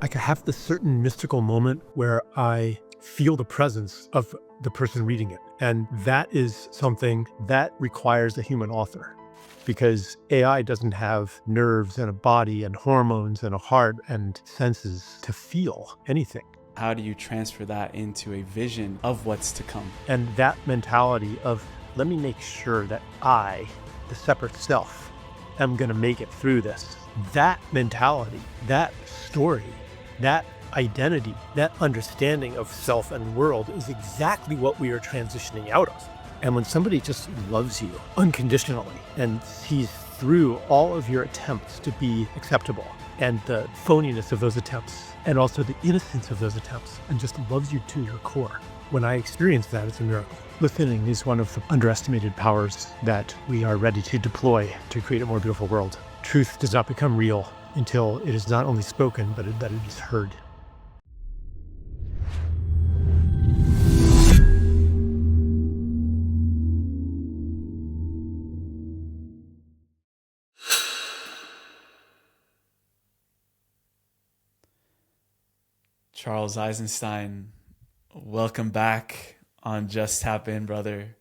I have this certain mystical moment where I feel the presence of the person reading it. And that is something that requires a human author, because AI doesn't have nerves and a body and hormones and a heart and senses to feel anything. How do you transfer that into a vision of what's to come? And that mentality of, let me make sure that I, the separate self, am going to make it through this. That mentality, that story, that identity, that understanding of self and world is exactly what we are transitioning out of. And when somebody just loves you unconditionally and sees through all of your attempts to be acceptable and the phoniness of those attempts and also the innocence of those attempts and just loves you to your core, when I experience that, it's a miracle. Listening is one of the underestimated powers that we are ready to deploy to create a more beautiful world. Truth does not become real until it is not only spoken, but that it is heard. Charles Eisenstein, welcome back on Just Tap In, brother.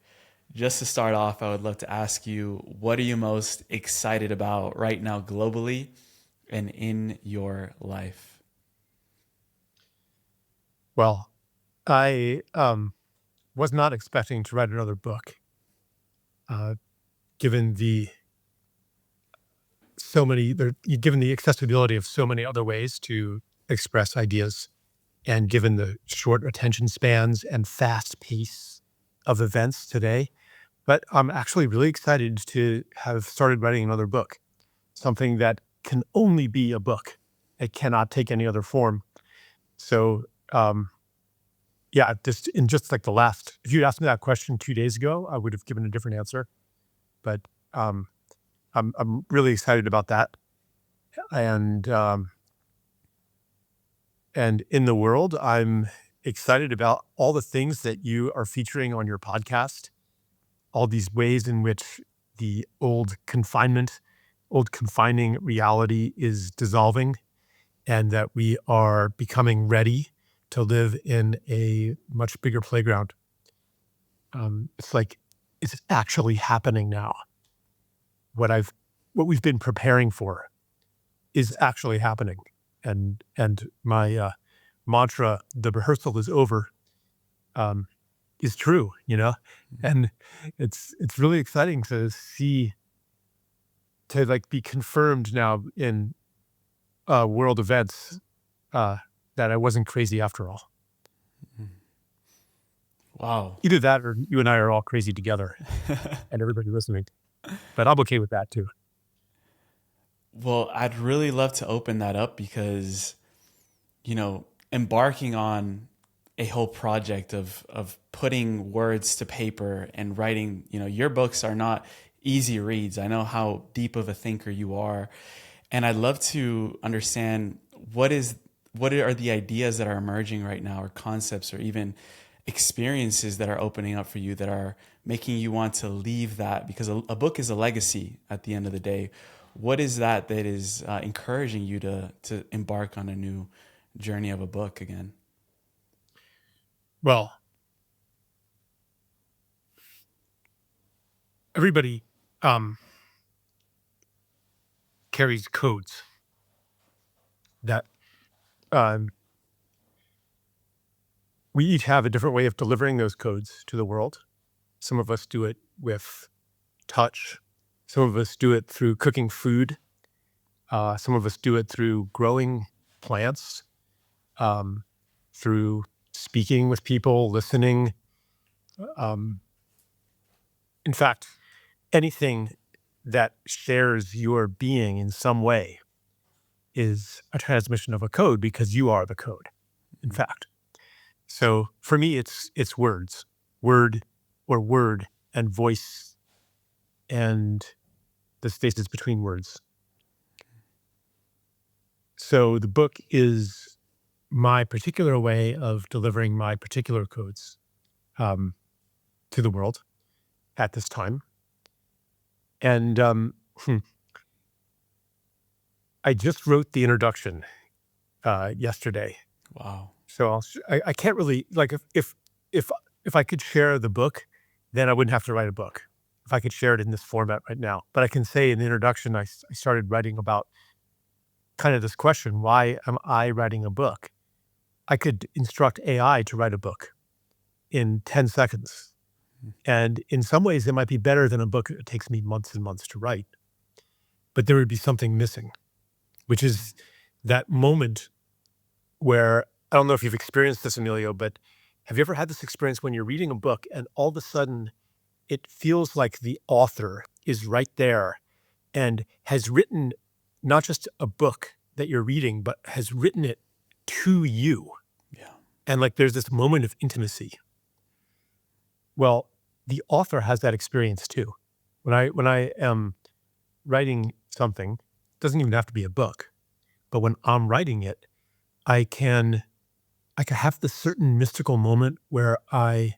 Just to start off, I would love to ask you, what are you most excited about right now globally and in your life? Well, I was not expecting to write another book, given the accessibility of so many other ways to express ideas, and given the short attention spans and fast pace of events today. But I'm actually really excited to have started writing another book, something that can only be a book. It cannot take any other form. So, just like if you'd asked me that question 2 days ago, I would have given a different answer. But I'm really excited about that. And in the world, I'm excited about all the things that you are featuring on your podcast, all these ways in which the old confining reality is dissolving, and that we are becoming ready to live in a much bigger playground. It's like it's actually happening now. What we've been preparing for is actually happening. And my mantra, the rehearsal is over, is true, and it's really exciting to see, to like be confirmed now in world events, that I wasn't crazy after all. Wow. Either that or you and I are all crazy together and everybody listening, but I'm okay with that too. Well, I'd really love to open that up because, embarking on a whole project of putting words to paper and writing, your books are not easy reads. I know how deep of a thinker you are. And I'd love to understand what are the ideas that are emerging right now, or concepts, or even experiences that are opening up for you that are making you want to leave that, because a book is a legacy at the end of the day. What is that is encouraging you to embark on a new journey of a book again? Well, everybody carries codes that we each have a different way of delivering those codes to the world. Some of us do it with touch. Some of us do it through cooking food. Some of us do it through growing plants, through speaking with people, listening. In fact, anything that shares your being in some way is a transmission of a code, because you are the code, in fact. So for me, it's words, word and voice, and the spaces between words. So the book is my particular way of delivering my particular codes to the world at this time. And I just wrote the introduction yesterday. Wow. So I can't really like if I could share the book, then I wouldn't have to write a book. If I could share it in this format right now, but I can say in the introduction, I started writing about kind of this question: why am I writing a book? I could instruct AI to write a book in 10 seconds, and in some ways, it might be better than a book that takes me months and months to write. But there would be something missing, which is that moment where I don't know if you've experienced this, Emilio, but have you ever had this experience when you're reading a book and all of a sudden it feels like the author is right there and has written not just a book that you're reading, but has written it to you. Yeah. And like there's this moment of intimacy. Well, the author has that experience too. When I am writing something, it doesn't even have to be a book, but when I'm writing it, I can have this certain mystical moment where I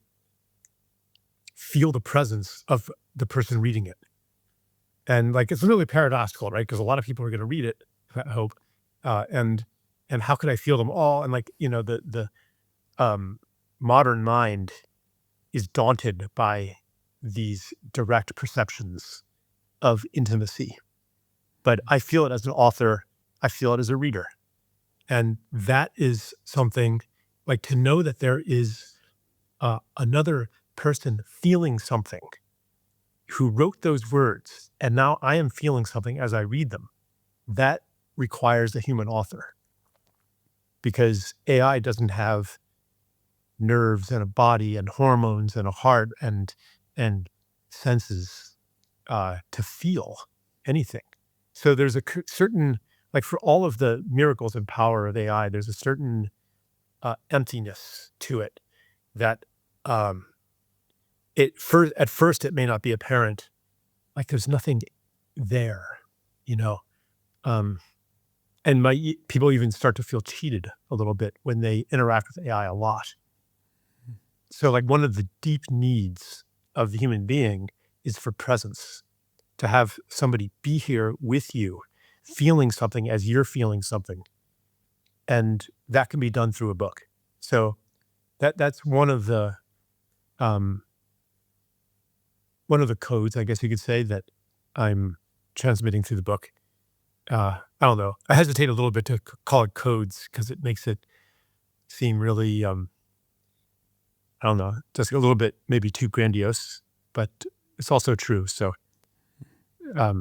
feel the presence of the person reading it. And like, it's really paradoxical, right? Because a lot of people are going to read it, I hope. And how could I feel them all? And like, the modern mind is daunted by these direct perceptions of intimacy. But I feel it as an author. I feel it as a reader. And that is something like to know that there is another person feeling something who wrote those words. And now I am feeling something as I read them. That requires a human author because AI doesn't have nerves and a body and hormones and a heart and senses to feel anything. So there's a certain, like for all of the miracles and power of AI, there's a certain emptiness to it that at first it may not be apparent, like there's nothing there, you know. And people even start to feel cheated a little bit when they interact with AI a lot. So like one of the deep needs of the human being is for presence, to have somebody be here with you, feeling something as you're feeling something. And that can be done through a book. So that's one of the codes, I guess you could say, that I'm transmitting through the book. I don't know. I hesitate a little bit to call it codes because it makes it seem really, I don't know, just a little bit maybe too grandiose, but it's also true. So, yeah.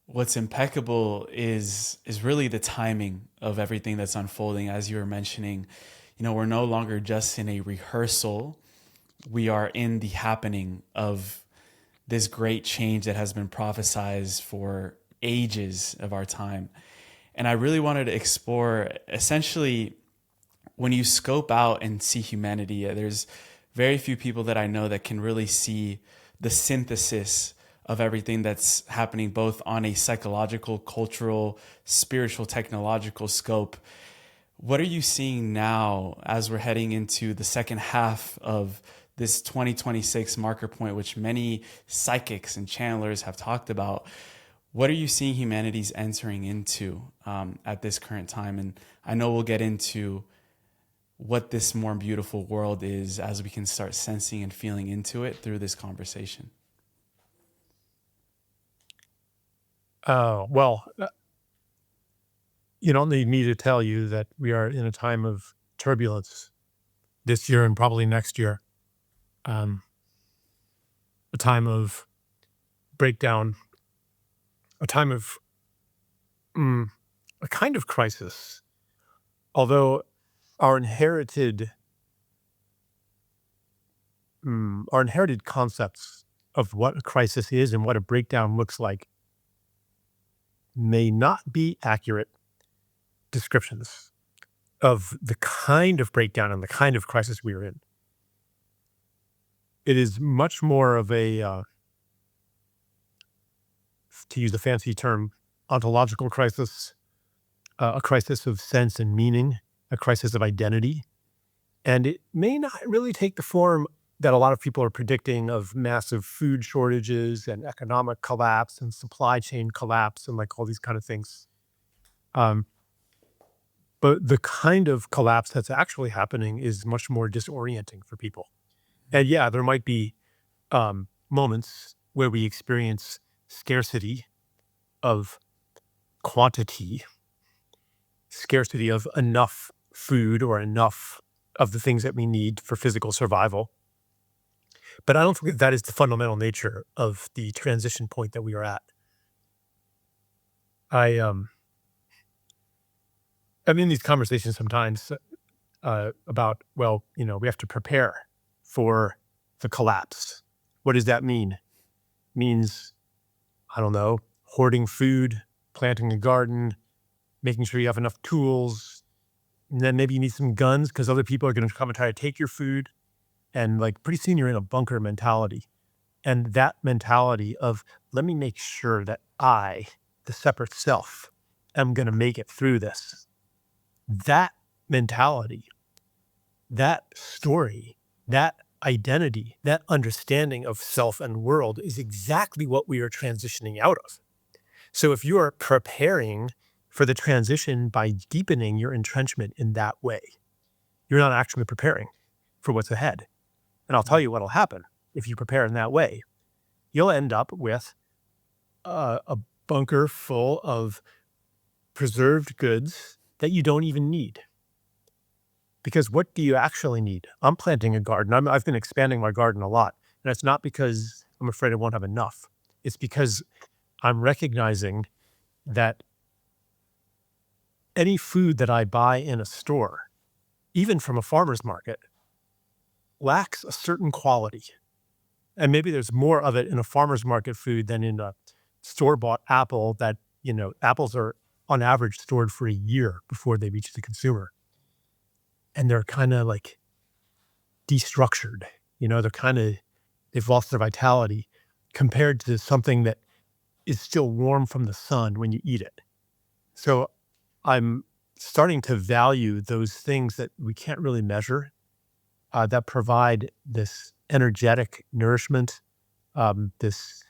What's impeccable is really the timing of everything that's unfolding. As you were mentioning, we're no longer just in a rehearsal. We are in the happening of this great change that has been prophesized for ages of our time. And I really wanted to explore essentially when you scope out and see humanity, there's very few people that I know that can really see the synthesis of everything that's happening both on a psychological, cultural, spiritual, technological scope. What are you seeing now as we're heading into the second half of this 2026 marker point, which many psychics and channelers have talked about? What are you seeing humanity's entering into at this current time? And I know we'll get into what this more beautiful world is as we can start sensing and feeling into it through this conversation. Well, you don't need me to tell you that we are in a time of turbulence this year and probably next year. A time of breakdown, a time of a kind of crisis. Although our inherited concepts of what a crisis is and what a breakdown looks like may not be accurate descriptions of the kind of breakdown and the kind of crisis we are in. It is much more of a, to use a fancy term, ontological crisis, a crisis of sense and meaning, a crisis of identity. And it may not really take the form that a lot of people are predicting of massive food shortages and economic collapse and supply chain collapse and like all these kind of things. Um, but the kind of collapse that's actually happening is much more disorienting for people. And yeah, there might be moments where we experience scarcity of quantity, scarcity of enough food or enough of the things that we need for physical survival. But I don't think that is the fundamental nature of the transition point that we are at. I'm in these conversations sometimes about, well, we have to prepare for the collapse. What does that mean? Means, I don't know, hoarding food, planting a garden, making sure you have enough tools, and then maybe you need some guns because other people are going to come and try to take your food. And like pretty soon you're in a bunker mentality. And that mentality of, let me make sure that I, the separate self, am going to make it through this. That mentality, that story, that identity, that understanding of self and world is exactly what we are transitioning out of. So if you are preparing for the transition by deepening your entrenchment in that way, you're not actually preparing for what's ahead. And I'll tell you what'll happen if you prepare in that way. You'll end up with a bunker full of preserved goods that you don't even need. Because what do you actually need? I'm planting a garden. I've been expanding my garden a lot. And it's not because I'm afraid I won't have enough. It's because I'm recognizing that any food that I buy in a store, even from a farmer's market, lacks a certain quality. And maybe there's more of it in a farmer's market food than in a store-bought apple that, apples are on average stored for a year before they reach the consumer. And they're kind of like destructured, they've lost their vitality compared to something that is still warm from the sun when you eat it. So I'm starting to value those things that we can't really measure, that provide this energetic nourishment, this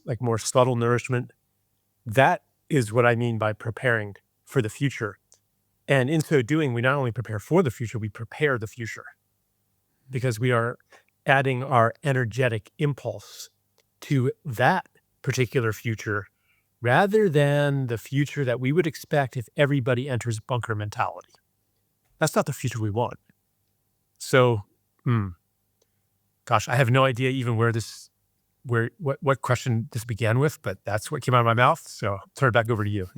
like more subtle nourishment. That is what I mean by preparing for the future. And in so doing, we not only prepare for the future, we prepare the future because we are adding our energetic impulse to that particular future rather than the future that we would expect if everybody enters bunker mentality. That's not the future we want. So, gosh, I have no idea even what question this began with, but that's what came out of my mouth. So I'll turn it back over to you.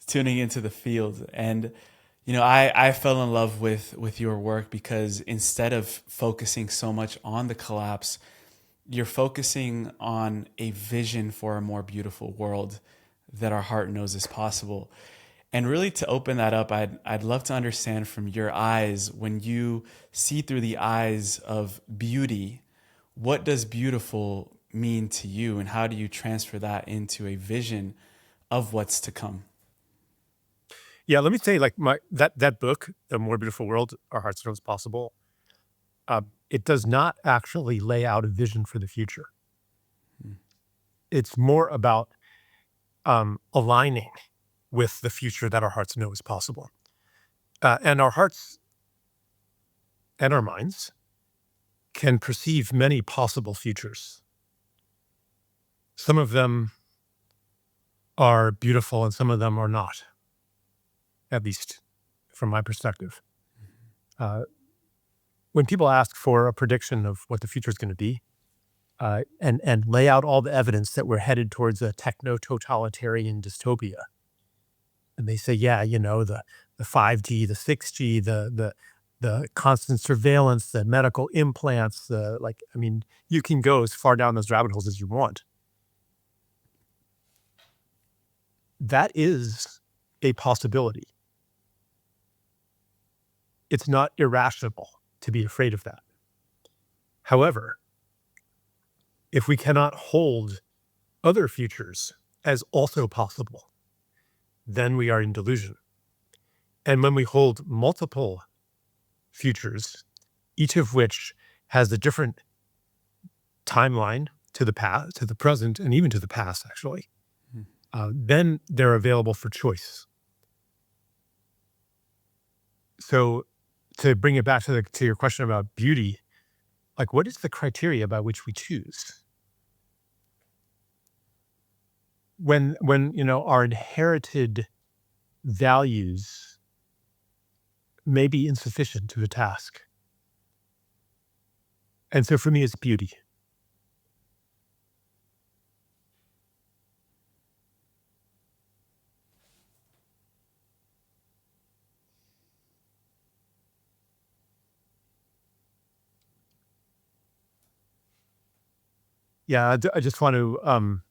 Tuning into the field. And, I fell in love with your work because instead of focusing so much on the collapse, you're focusing on a vision for a more beautiful world that our heart knows is possible. And really to open that up, I'd love to understand from your eyes, when you see through the eyes of beauty, what does beautiful mean to you and how do you transfer that into a vision of what's to come? Yeah, let me say, like that book, The More Beautiful World Our Hearts Know Is Possible, it does not actually lay out a vision for the future. It's more about aligning with the future that our hearts know is possible. And our hearts and our minds can perceive many possible futures. Some of them are beautiful and some of them are not, at least from my perspective. When people ask for a prediction of what the future is going to be, and lay out all the evidence that we're headed towards a techno-totalitarian dystopia, and they say, yeah, the 5G, the 6G, the constant surveillance, the medical implants, you can go as far down those rabbit holes as you want. That is a possibility. It's not irrational to be afraid of that. However, if we cannot hold other futures as also possible, then we are in delusion. And when we hold multiple futures, each of which has a different timeline to the past, to the present, and even to the past, actually, then they're available for choice. So to bring it back to your question about beauty, like, what is the criteria by which we choose? When our inherited values may be insufficient to the task. And so for me, it's beauty. Yeah, I just want to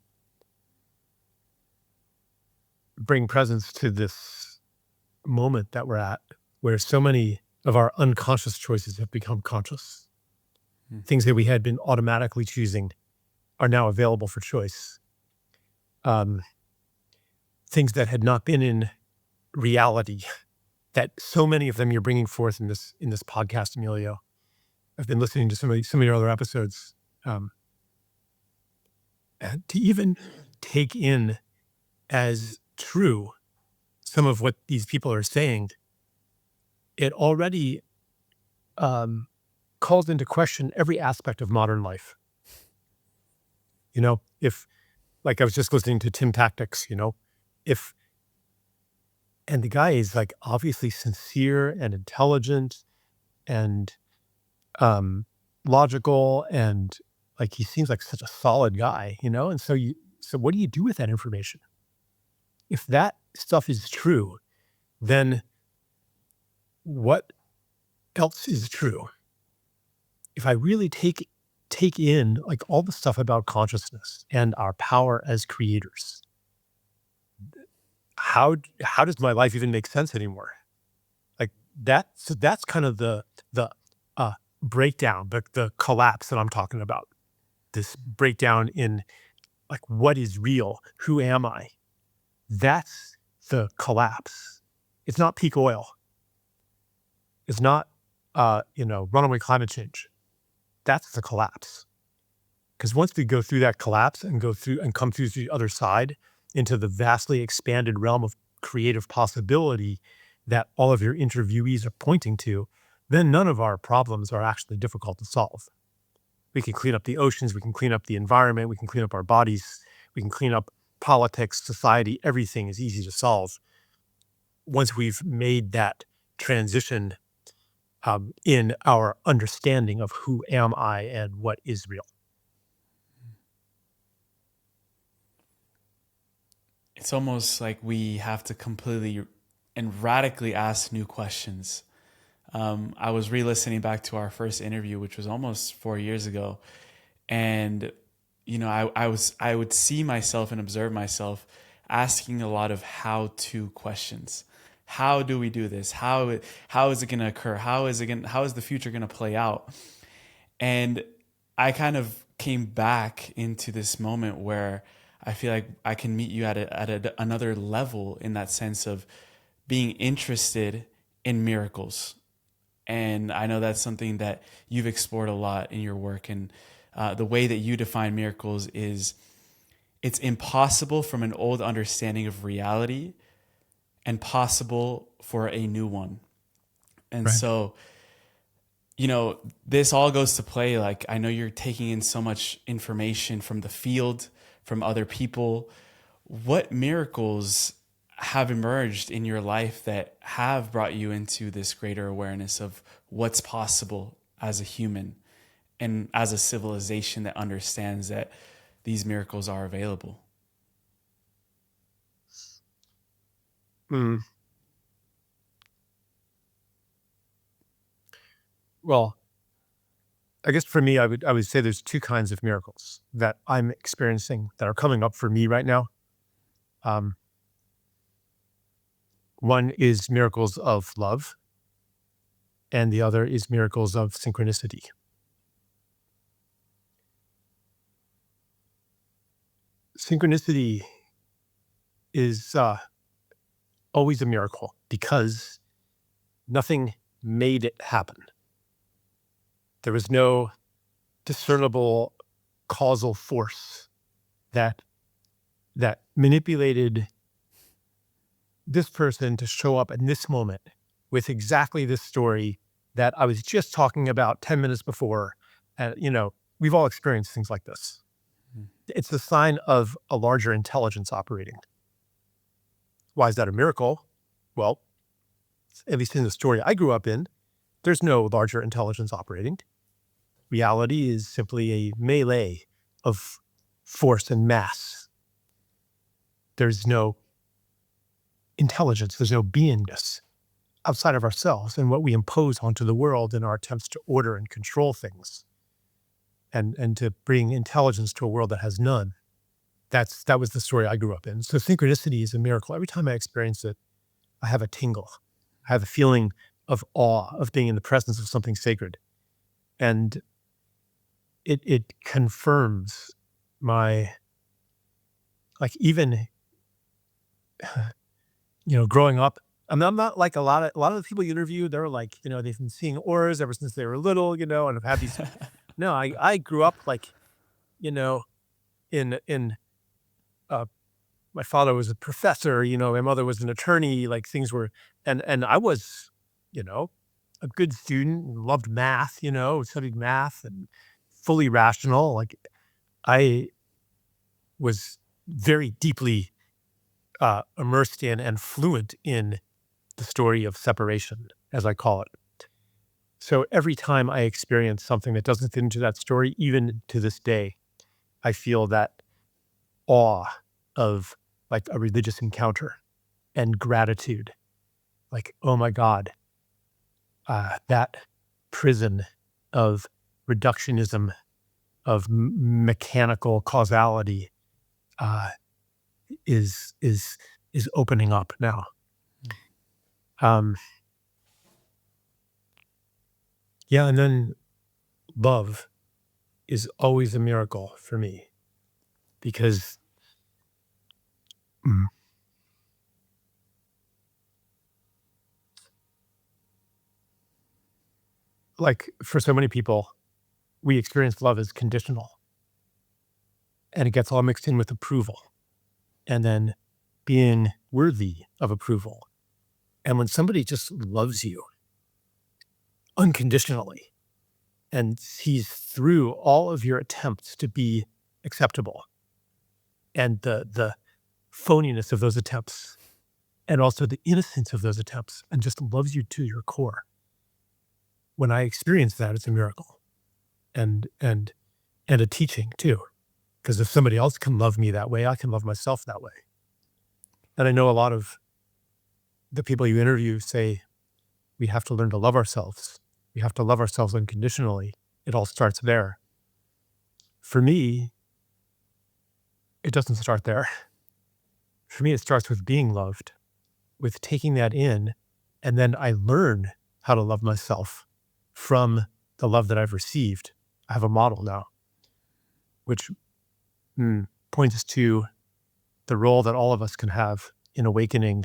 bring presence to this moment that we're at, where so many of our unconscious choices have become conscious. Things that we had been automatically choosing are now available for choice. Things that had not been in reality, that so many of them you're bringing forth in this podcast, Emilio. I've been listening to some of your other episodes, and to even take in as true some of what these people are saying, it already calls into question every aspect of modern life. If, like, I was just listening to Tim Tactics, and the guy is, like, obviously sincere and intelligent and logical, and, like, he seems like such a solid guy, and so what do you do with that information? If that stuff is true, then what else is true? If I really take in, like, all the stuff about consciousness and our power as creators, how does my life even make sense anymore? Like, so that's kind of the breakdown, the collapse that I'm talking about. This breakdown in, like, what is real? Who am I? That's the collapse. It's not peak oil. It's not runaway climate change. That's the collapse. Because once we go through that collapse and come through the other side into the vastly expanded realm of creative possibility that all of your interviewees are pointing to, then none of our problems are actually difficult to solve. We can clean up the oceans, we can clean up the environment, we can clean up our bodies, we can clean up politics, society, everything is easy to solve once we've made that transition in our understanding of who am I and what is real. It's almost like we have to completely and radically ask new questions. I was re-listening back to our first interview, which was almost 4 years ago. And, I would see myself and observe myself asking a lot of how-to questions. How do we do this? How is it going to occur? How is the future going to play out? And I kind of came back into this moment where I feel like I can meet you at another level, in that sense of being interested in miracles. And I know that's something that you've explored a lot in your work. And the way that you define miracles is it's impossible from an old understanding of reality and possible for a new one. And Right. so, this all goes to play. Like, I know you're taking in so much information from the field, from other people. What miracles have emerged in your life that have brought you into this greater awareness of what's possible as a human and as a civilization that understands that these miracles are available? Well, I guess for me, I would say there's two kinds of miracles that I'm experiencing that are coming up for me right now. One is miracles of love, and the other is miracles of synchronicity. Synchronicity is always a miracle because nothing made it happen. There was no discernible causal force that manipulated this person to show up in this moment with exactly this story that I was just talking about 10 minutes before. And, we've all experienced things like this. It's the sign of a larger intelligence operating. Why is that a miracle? Well, at least in the story I grew up in, there's no larger intelligence operating. Reality is simply a melee of force and mass. There's no intelligence, there's no beingness outside of ourselves and what we impose onto the world in our attempts to order and control things and to bring intelligence to a world that has none. That was the story I grew up in. So synchronicity is a miracle. Every time I experience it, I have a tingle. I have a feeling of awe of being in the presence of something sacred. And it confirms my, like, even, growing up, I'm not like a lot of the people you interview, they're like, they've been seeing auras ever since they were little, and have had these. No, I grew up like, in my father was a professor, my mother was an attorney, like things were, and I was, a good student, loved math, studied math and fully rational. Like I was very deeply immersed in and fluent in the story of separation, as I call it. So every time I experience something that doesn't fit into that story, even to this day, I feel that awe of like a religious encounter and gratitude. Like, oh my God, that prison of reductionism, of mechanical causality is opening up now. Yeah, and then love is always a miracle for me because like for so many people, we experience love as conditional and it gets all mixed in with approval and then being worthy of approval. And when somebody just loves you unconditionally and sees through all of your attempts to be acceptable and the phoniness of those attempts and also the innocence of those attempts and just loves you to your core. When I experience that, it's a miracle and a teaching too. Because if somebody else can love me that way, I can love myself that way. And I know a lot of the people you interview say, we have to learn to love ourselves. We have to love ourselves unconditionally. It all starts there. For me, it doesn't start there. For me, it starts with being loved, with taking that in, and then I learn how to love myself from the love that I've received. I have a model now, which points to the role that all of us can have in awakening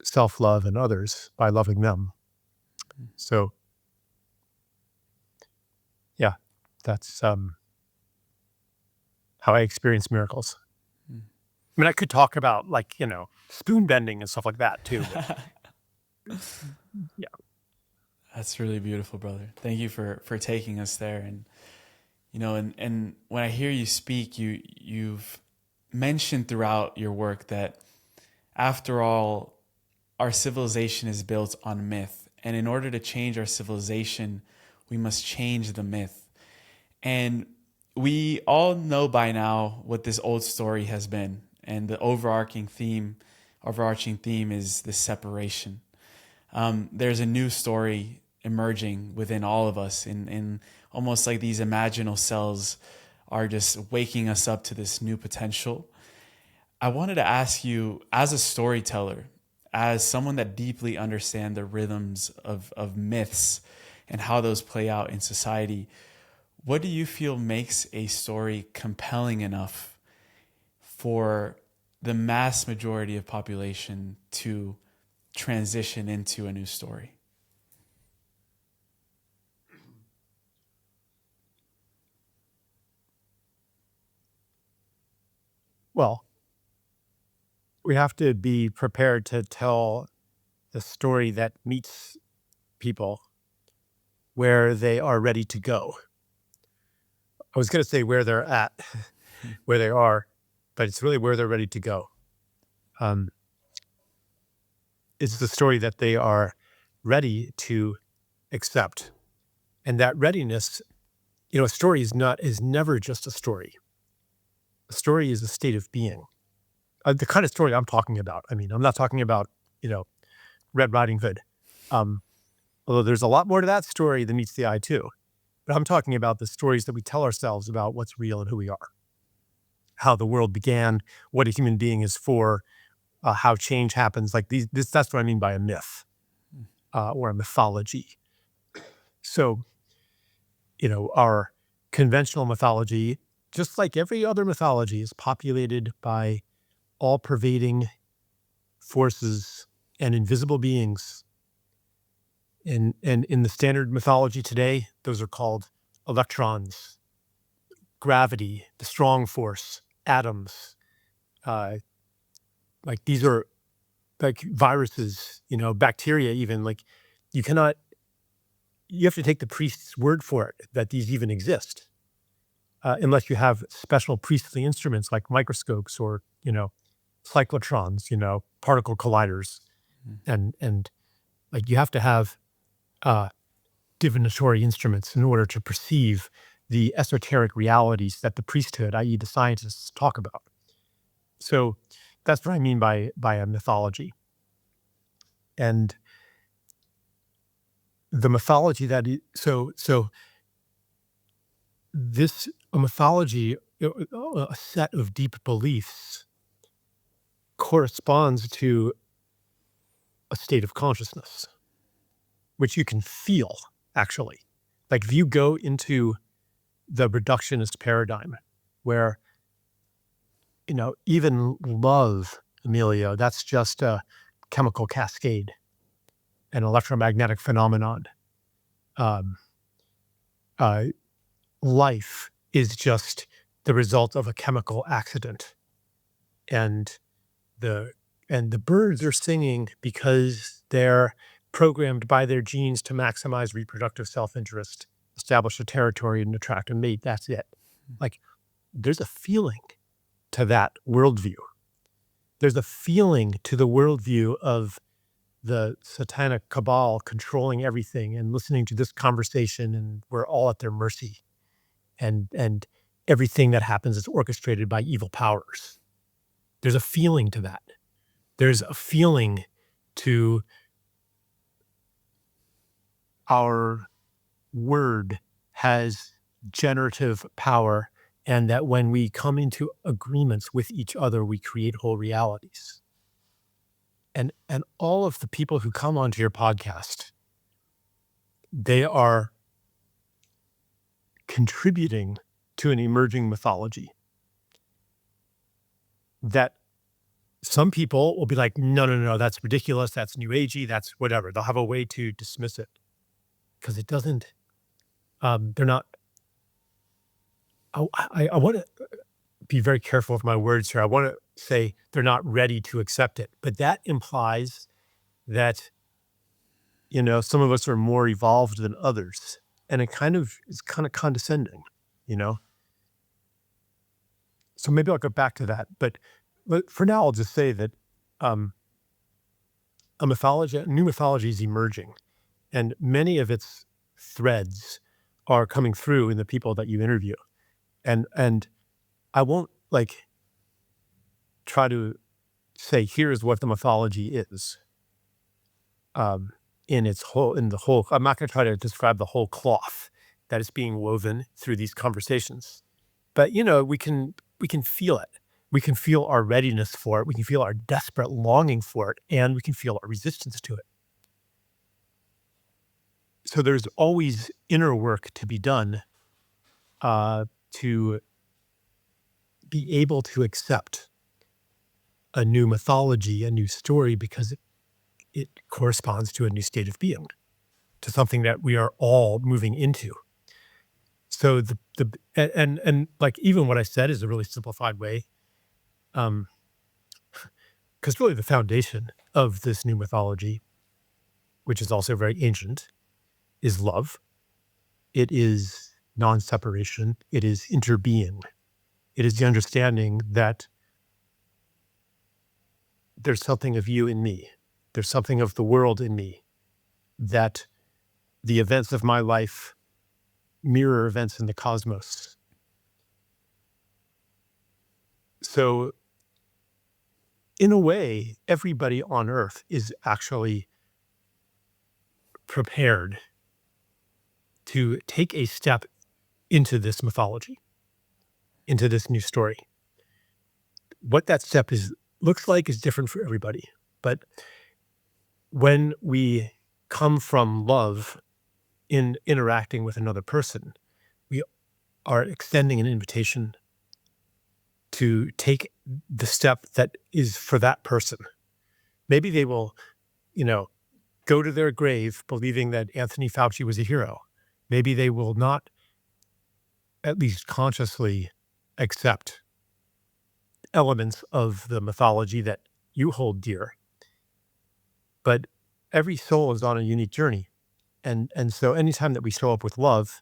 self-love in others by loving them. So, yeah, that's how I experience miracles. I mean, I could talk about like, spoon bending and stuff like that too. Yeah. That's really beautiful, brother. Thank you for taking us there. And, and when I hear you speak, you've mentioned throughout your work that after all, our civilization is built on myth. And in order to change our civilization, we must change the myth. And we all know by now what this old story has been. And the overarching theme is the separation. There's a new story emerging within all of us in almost like these imaginal cells are just waking us up to this new potential. I wanted to ask you, as a storyteller, as someone that deeply understands the rhythms of myths and how those play out in society, what do you feel makes a story compelling enough for the mass majority of population to transition into a new story? well, we have to be prepared to tell the story that meets people where they are ready to go. I was going to say where they're at, where they are, but it's really where they're ready to go. It's the story that they are ready to accept. And that readiness, a story is never just a story. A story is a state of being. The kind of story I'm talking about. I mean, I'm not talking about, Red Riding Hood. Although there's a lot more to that story than meets the eye too. But I'm talking about the stories that we tell ourselves about what's real and who we are, how the world began, what a human being is for, how change happens. Like that's what I mean by a myth or a mythology. So, our conventional mythology, just like every other mythology, is populated by all-pervading forces and invisible beings. And in the standard mythology today, those are called electrons, gravity, the strong force, atoms. Like these are like viruses, bacteria even. Like you have to take the priest's word for it that these even exist, unless you have special priestly instruments like microscopes or, cyclotrons, particle colliders. And like you have to have divinatory instruments in order to perceive the esoteric realities that the priesthood, i.e. the scientists, talk about. So that's what I mean by a mythology. And the mythology a mythology, a set of deep beliefs corresponds to a state of consciousness, which you can feel, actually. Like if you go into the reductionist paradigm where, even love, Emilio, that's just a chemical cascade, an electromagnetic phenomenon. Life is just the result of a chemical accident. And the birds are singing because they're programmed by their genes to maximize reproductive self-interest, establish a territory, and attract a mate. That's it. Like, there's a feeling to that worldview. There's a feeling to the worldview of the satanic cabal controlling everything and listening to this conversation, and we're all at their mercy. And everything that happens is orchestrated by evil powers. There's a feeling to that. There's a feeling to our word has generative power, and that when we come into agreements with each other, we create whole realities. And all of the people who come onto your podcast, they are contributing to an emerging mythology that some people will be like, no, that's ridiculous, that's new agey, that's whatever. They'll have a way to dismiss it because it doesn't, they're not, I want to be very careful with my words here. I want to say they're not ready to accept it, but that implies that, some of us are more evolved than others. And it's kind of condescending, So maybe I'll go back to that. But for now, I'll just say that a new mythology is emerging, and many of its threads are coming through in the people that you interview. And I won't try to say, here's what the mythology is. I'm not going to try to describe the whole cloth that is being woven through these conversations. But, we can feel it. We can feel our readiness for it. We can feel our desperate longing for it, and we can feel our resistance to it. So there's always inner work to be done to be able to accept a new mythology, a new story, because it corresponds to a new state of being, to something that we are all moving into. So even what I said is a really simplified way Because really the foundation of this new mythology, which is also very ancient, is love. It is non-separation. It is interbeing. It is the understanding that there's something of you in me. There's something of the world in me, that the events of my life mirror events in the cosmos. So in a way, everybody on Earth is actually prepared to take a step into this mythology, into this new story. What that step looks like is different for everybody. But when we come from love in interacting with another person, we are extending an invitation to take the step that is for that person. Maybe they will, go to their grave believing that Anthony Fauci was a hero. Maybe they will not, at least consciously, accept elements of the mythology that you hold dear. But every soul is on a unique journey. And so anytime that we show up with love,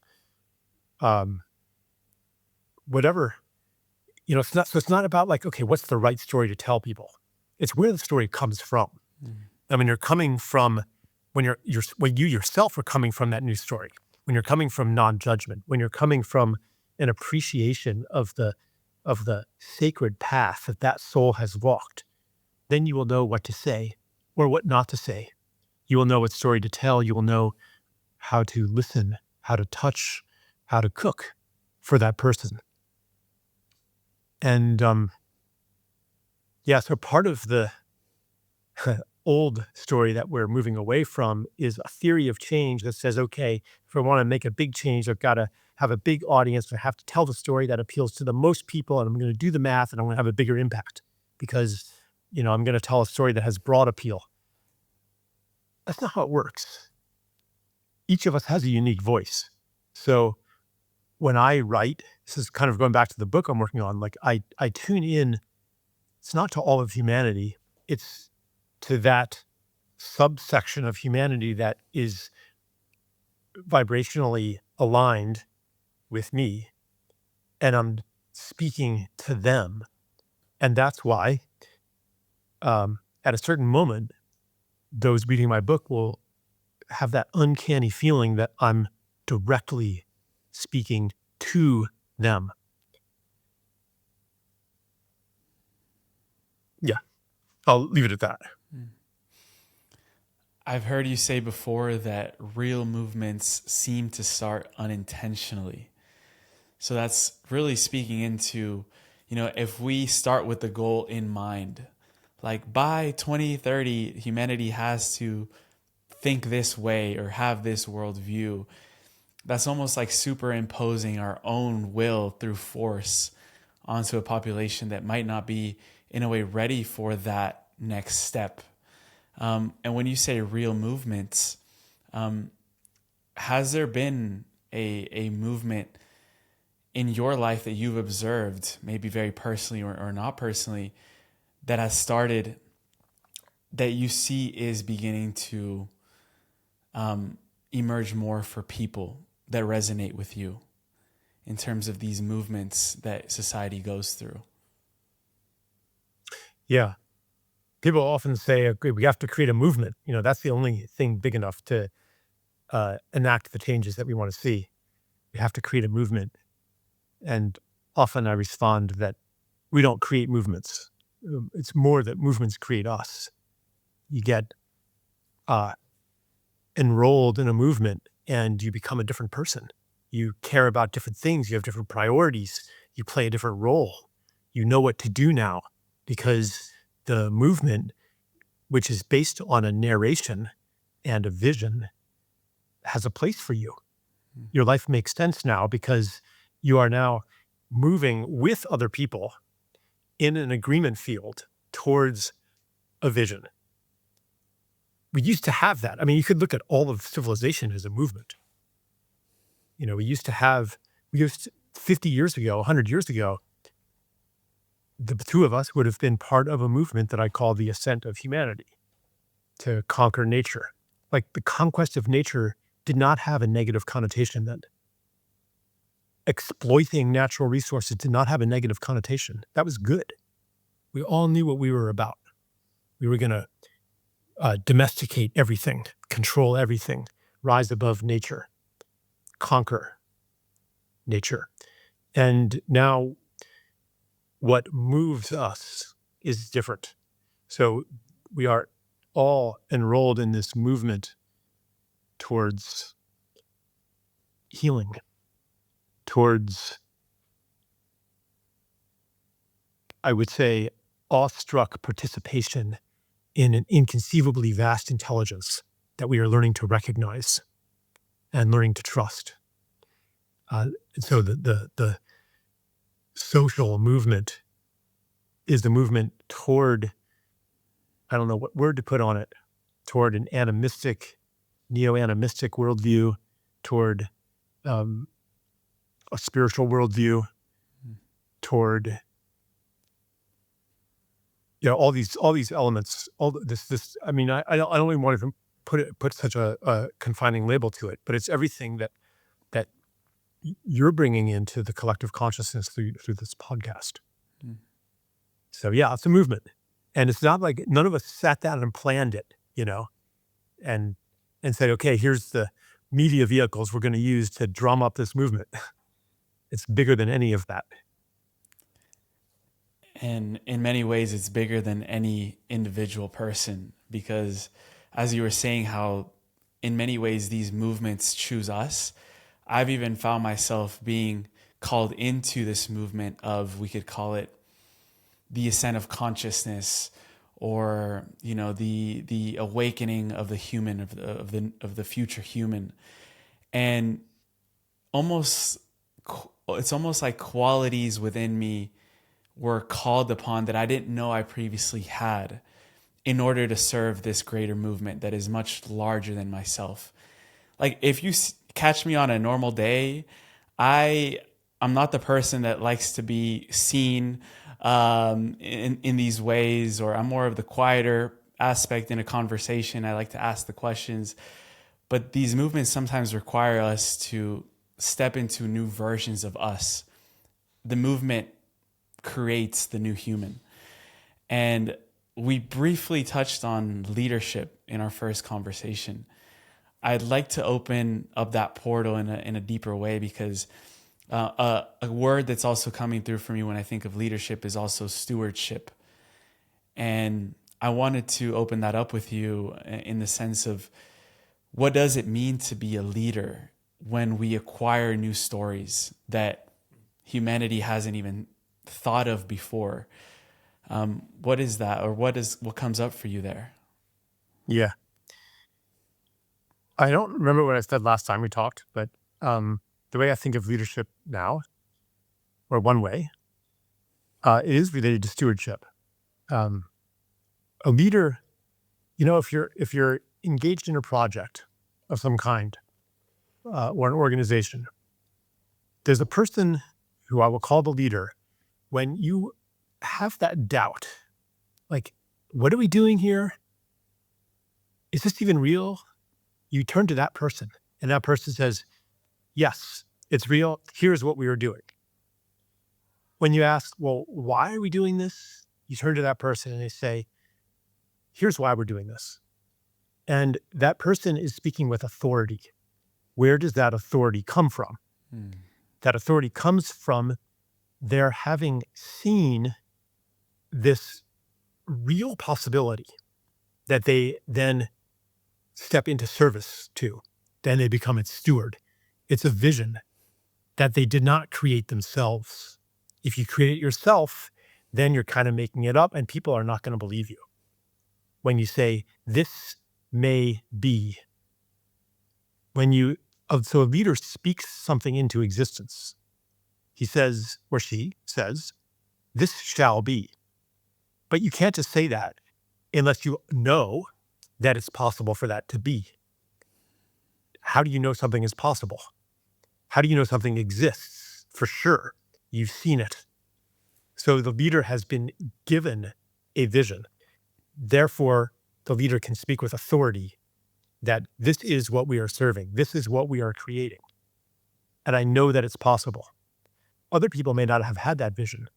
whatever, it's not about like, okay, what's the right story to tell people? It's where the story comes from. I mean, you're coming from when you yourself are coming from that new story, when you're coming from non-judgment, when you're coming from an appreciation of the sacred path that soul has walked, then you will know what to say or what not to say. You will know what story to tell. You will know how to listen, how to touch, how to cook for that person. And so part of the old story that we're moving away from is a theory of change that says, okay, if I want to make a big change, I've got to have a big audience. I have to tell the story that appeals to the most people, and I'm going to do the math, and I'm going to have a bigger impact because, I'm going to tell a story that has broad appeal. That's not how it works. Each of us has a unique voice. So when I write, this is kind of going back to the book I'm working on, like I tune in, it's not to all of humanity, it's to that subsection of humanity that is vibrationally aligned with me, and I'm speaking to them. And that's why at a certain moment, those reading my book will have that uncanny feeling that I'm directly speaking to them. Yeah, I'll leave it at that. I've heard you say before that real movements seem to start unintentionally. So that's really speaking into, if we start with the goal in mind, like by 2030, humanity has to think this way or have this worldview. That's almost like superimposing our own will through force onto a population that might not be, in a way, ready for that next step. And when you say real movements, has there been a movement in your life that you've observed, maybe very personally or not personally, that has started, that you see is beginning to emerge more for people that resonate with you in terms of these movements that society goes through? Yeah. People often say, okay, we have to create a movement. That's the only thing big enough to enact the changes that we want to see. We have to create a movement. And often I respond that we don't create movements. It's more that movements create us. You get enrolled in a movement and you become a different person. You care about different things. You have different priorities. You play a different role. You know what to do now because the movement, which is based on a narration and a vision, has a place for you. Your life makes sense now because you are now moving with other people in an agreement field towards a vision. We used to have that. I mean, you could look at all of civilization as a movement. We used 50 years ago, 100 years ago, the two of us would have been part of a movement that I call the Ascent of Humanity, to conquer nature. Like, the conquest of nature did not have a negative connotation then. Exploiting natural resources did not have a negative connotation. That was good. We all knew what we were about. We were going to domesticate everything, control everything, rise above nature, conquer nature. And now what moves us is different. So we are all enrolled in this movement towards healing, towards, I would say, awestruck participation in an inconceivably vast intelligence that we are learning to recognize and learning to trust. And so the social movement is the movement toward, I don't know what word to put on it, toward an animistic, neo-animistic worldview, toward a spiritual worldview, toward all these elements, all this. I mean, I don't even want to put such a confining label to it, but it's everything that you're bringing into the collective consciousness through this podcast. So yeah, it's a movement, and it's not like none of us sat down and planned it, and said, okay, here's the media vehicles we're going to use to drum up this movement. It's bigger than any of that. And in many ways, it's bigger than any individual person, because as you were saying, how in many ways these movements choose us. I've even found myself being called into this movement of, we could call it the ascent of consciousness, or the awakening of the human, of the future human. And it's almost like qualities within me were called upon that I didn't know I previously had, in order to serve this greater movement that is much larger than myself. Like, if you catch me on a normal day, I'm not the person that likes to be seen in these ways, or I'm more of the quieter aspect in a conversation. I like to ask the questions, but these movements sometimes require us to step into new versions of us. The movement creates the new human. And we briefly touched on leadership in our first conversation. I'd like to open up that portal in a deeper way, because a word that's also coming through for me when I think of leadership is also stewardship. And I wanted to open that up with you in the sense of, what does it mean to be a leader when we acquire new stories that humanity hasn't even thought of before? What is that, or what comes up for you there? Yeah. I don't remember what I said last time we talked, but the way I think of leadership now, or one way, it is related to stewardship. A leader, if you're engaged in a project of some kind, or an organization, there's a person who I will call the leader. When you have that doubt, like, what are we doing here? Is this even real? You turn to that person, and that person says, yes, it's real. Here's what we are doing. When you ask, well, why are we doing this? You turn to that person and they say, here's why we're doing this. And that person is speaking with authority. Where does that authority come from? That authority comes from their having seen this real possibility that they then step into service to. Then they become its steward. It's a vision that they did not create themselves. If you create it yourself, then you're kind of making it up, and people are not going to believe you. When you say, this may be, so a leader speaks something into existence. He says, or she says, this shall be. But you can't just say that unless you know that it's possible for that to be. How do you know something is possible? How do you know something exists for sure? You've seen it. So the leader has been given a vision. Therefore, the leader can speak with authority that this is what we are serving. This is what we are creating. And I know that it's possible. Other people may not have had that vision,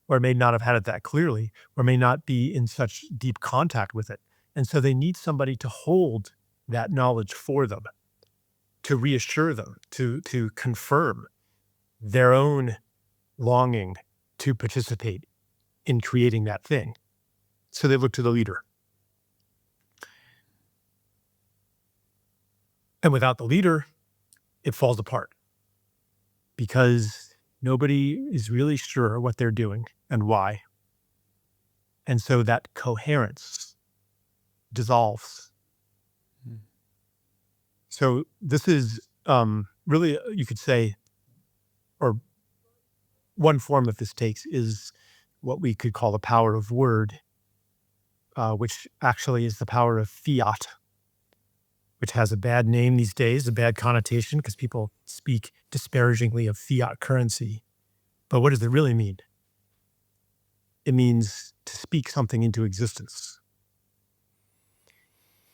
or may not have had it that clearly, or may not be in such deep contact with it. And so they need somebody to hold that knowledge for them, to reassure them, to confirm their own longing to participate in creating that thing. So they look to the leader. And without the leader, it falls apart because nobody is really sure what they're doing and why. And so that coherence dissolves. Mm. So this is really, you could say, or one form that this takes is what we could call the power of word, which actually is the power of fiat, which has a bad name these days, a bad connotation, because people speak disparagingly of fiat currency. But what does it really mean? It means to speak something into existence.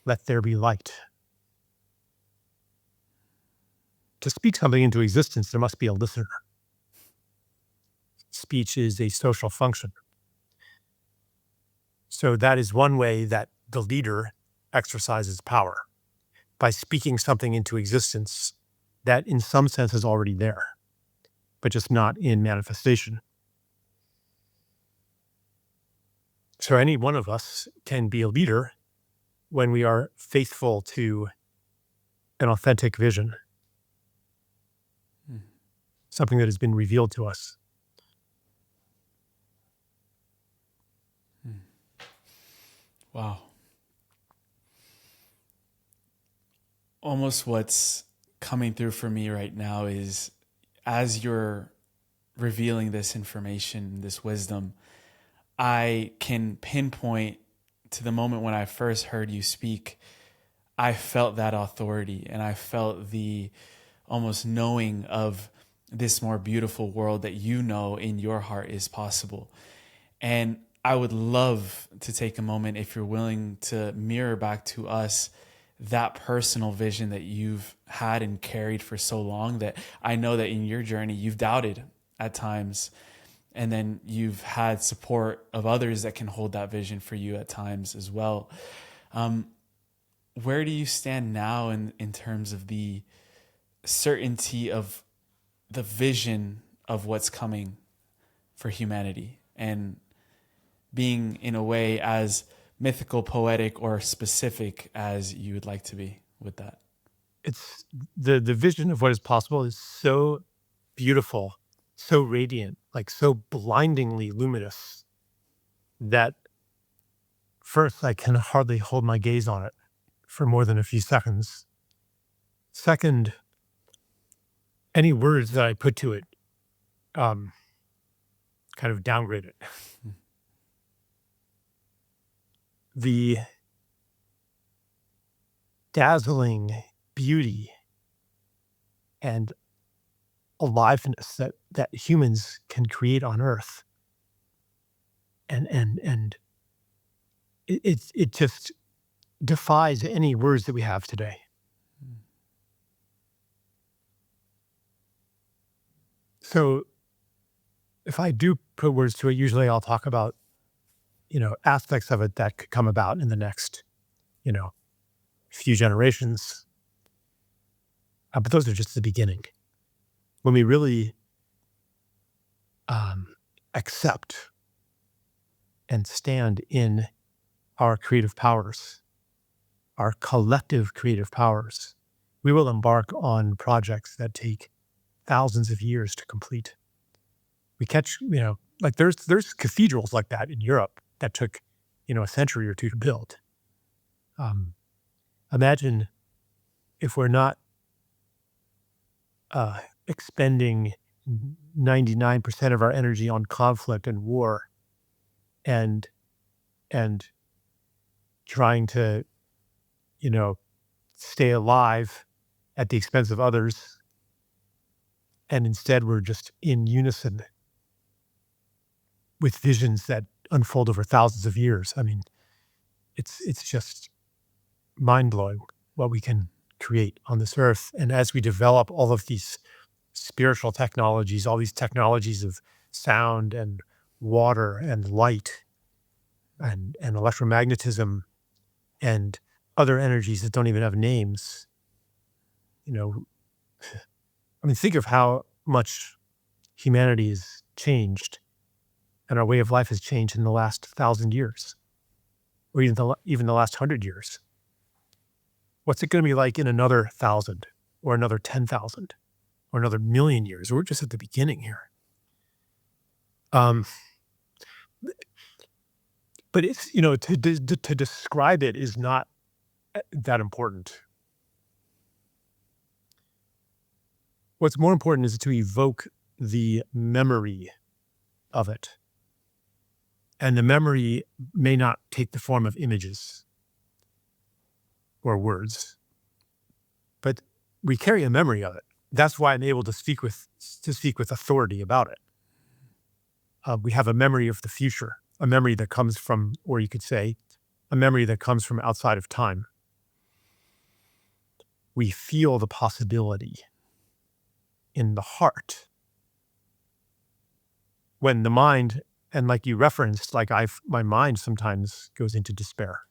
Let there be light. To speak something into existence, there must be a listener. Speech is a social function. So that is one way that the leader exercises power, by speaking something into existence that in some sense is already there, but just not in manifestation. So any one of us can be a leader when we are faithful to an authentic vision, something that has been revealed to us. Wow. Almost what's coming through for me right now is, as you're revealing this information, this wisdom, I can pinpoint to the moment when I first heard you speak. I felt that authority, and I felt the almost knowing of this more beautiful world that you know in your heart is possible. And I would love to take a moment, if you're willing, to mirror back to us that personal vision that you've had and carried for so long, that I know that in your journey you've doubted at times, and then you've had support of others that can hold that vision for you at times as well. Where do you stand now in terms of the certainty of the vision of what's coming for humanity, and being in a way as mythical, poetic, or specific as you would like to be with that? It's the vision of what is possible is so beautiful, so radiant, like so blindingly luminous, that first, I can hardly hold my gaze on it for more than a few seconds. Second, any words that I put to it kind of downgrade it. The dazzling beauty and aliveness that humans can create on Earth, and it just defies any words that we have today. So if I do put words to it, usually I'll talk about, aspects of it that could come about in the next, few generations. But those are just the beginning. When we really accept and stand in our creative powers, our collective creative powers, we will embark on projects that take thousands of years to complete. We catch, like there's cathedrals like that in Europe that took, a century or two to build. Imagine if we're not expending 99% of our energy on conflict and war, and trying to, stay alive at the expense of others, and instead we're just in unison with visions that unfold over thousands of years. I mean, it's just mind-blowing what we can create on this earth. And as we develop all of these spiritual technologies, all these technologies of sound and water and light and electromagnetism and other energies that don't even have names, you know, I mean, think of how much humanity has changed and our way of life has changed in the last 1,000 years, or even the last 100 years. What's it going to be like in another 1,000 or another 10,000 or another million years? We're just at the beginning here. But it's, to describe it is not that important. What's more important is to evoke the memory of it. And the memory may not take the form of images or words, but we carry a memory of it. That's why I'm able to speak with authority about it. We have a memory of the future, a memory that comes from, or you could say, a memory that comes from outside of time. We feel the possibility in the heart. When the mind, and like you referenced, my mind sometimes goes into despair,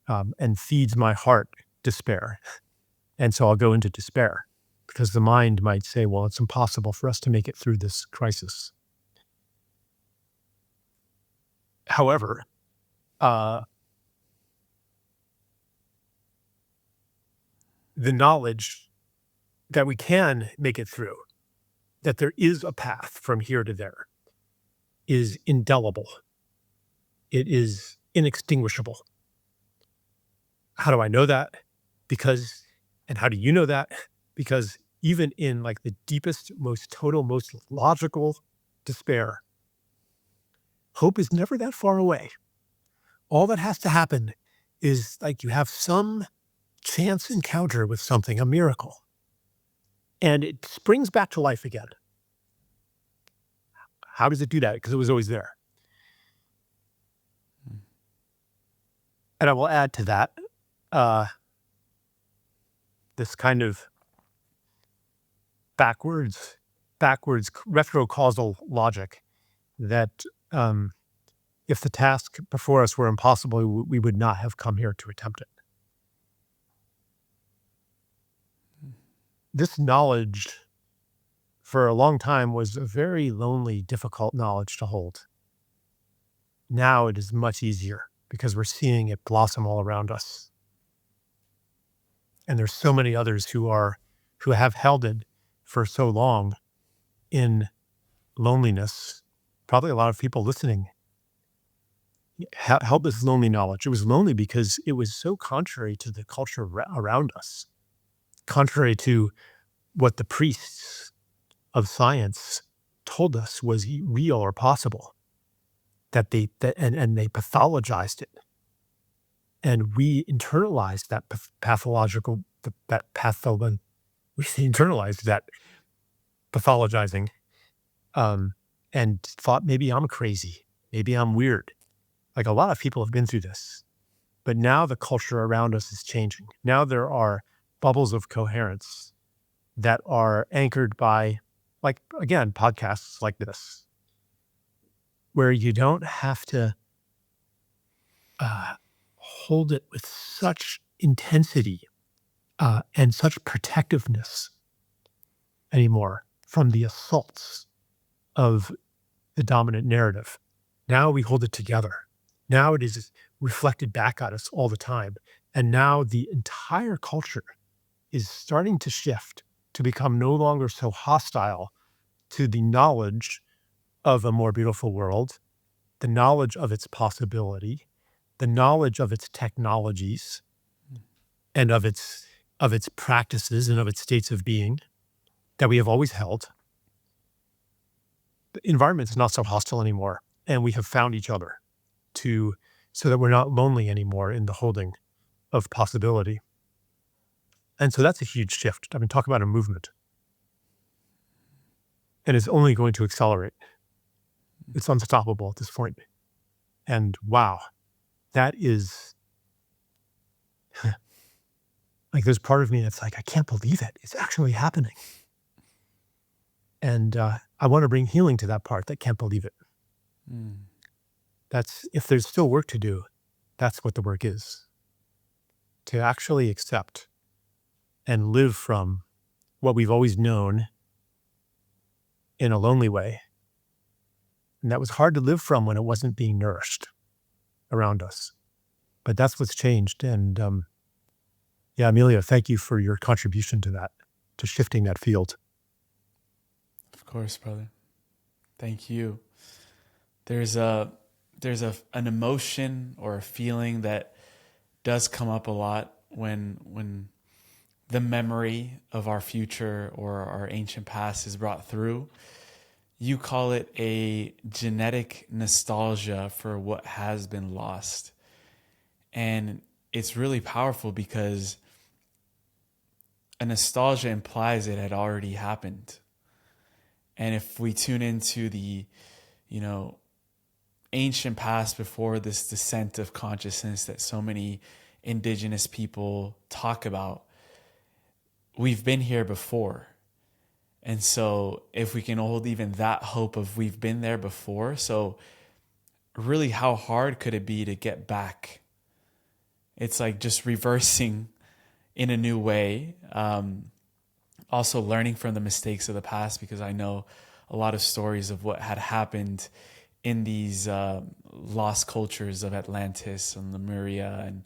and feeds my heart despair. And so I'll go into despair because the mind might say, well, it's impossible for us to make it through this crisis. However, the knowledge that we can make it through, that there is a path from here to there, is indelible. It is inextinguishable. How do I know that? And how do you know that? Because even in like the deepest, most total, most logical despair, hope is never that far away. All that has to happen is like you have some chance encounter with something, a miracle, and it springs back to life again. How does it do that? Because it was always there. And I will add to that this kind of backwards retrocausal logic that if the task before us were impossible, we would not have come here to attempt it. This knowledge for a long time was a very lonely, difficult knowledge to hold. Now it is much easier because we're seeing it blossom all around us. And there's so many others who have held it for so long in loneliness. Probably a lot of people listening held this lonely knowledge. It was lonely because it was so contrary to the culture around us, contrary to what the priests of science told us was real or possible, and they pathologized it. And we internalized that we internalized that pathologizing, and thought maybe I'm crazy, maybe I'm weird. Like a lot of people have been through this, but now the culture around us is changing. Now there are bubbles of coherence that are anchored by, like, again, podcasts like this, where you don't have to hold it with such intensity and such protectiveness anymore from the assaults of the dominant narrative. Now we hold it together. Now it is reflected back at us all the time. And now the entire culture is starting to shift to become no longer so hostile to the knowledge of a more beautiful world, the knowledge of its possibility, the knowledge of its technologies, and of its practices and of its states of being that we have always held. The environment is not so hostile anymore, and we have found each other so that we're not lonely anymore in the holding of possibility. And so that's a huge shift. I mean, talk about a movement. And it's only going to accelerate. It's unstoppable at this point. And wow, that is like, there's part of me that's like, I can't believe it. It's actually happening. And I want to bring healing to that part that can't believe it. Mm. That's, if there's still work to do, that's what the work is. To actually accept and live from what we've always known in a lonely way. And that was hard to live from when it wasn't being nourished around us. But that's what's changed. And yeah, Emilio, thank you for your contribution to that, to shifting that field. Of course, brother. Thank you. There's an emotion or a feeling that does come up a lot when the memory of our future or our ancient past is brought through. You call it a genetic nostalgia for what has been lost. And it's really powerful because a nostalgia implies it had already happened. And if we tune into the, ancient past before this descent of consciousness that so many indigenous people talk about, we've been here before. And so if we can hold even that hope of we've been there before, so really how hard could it be to get back? It's like just reversing in a new way. Also learning from the mistakes of the past, because I know a lot of stories of what had happened in these lost cultures of Atlantis and Lemuria and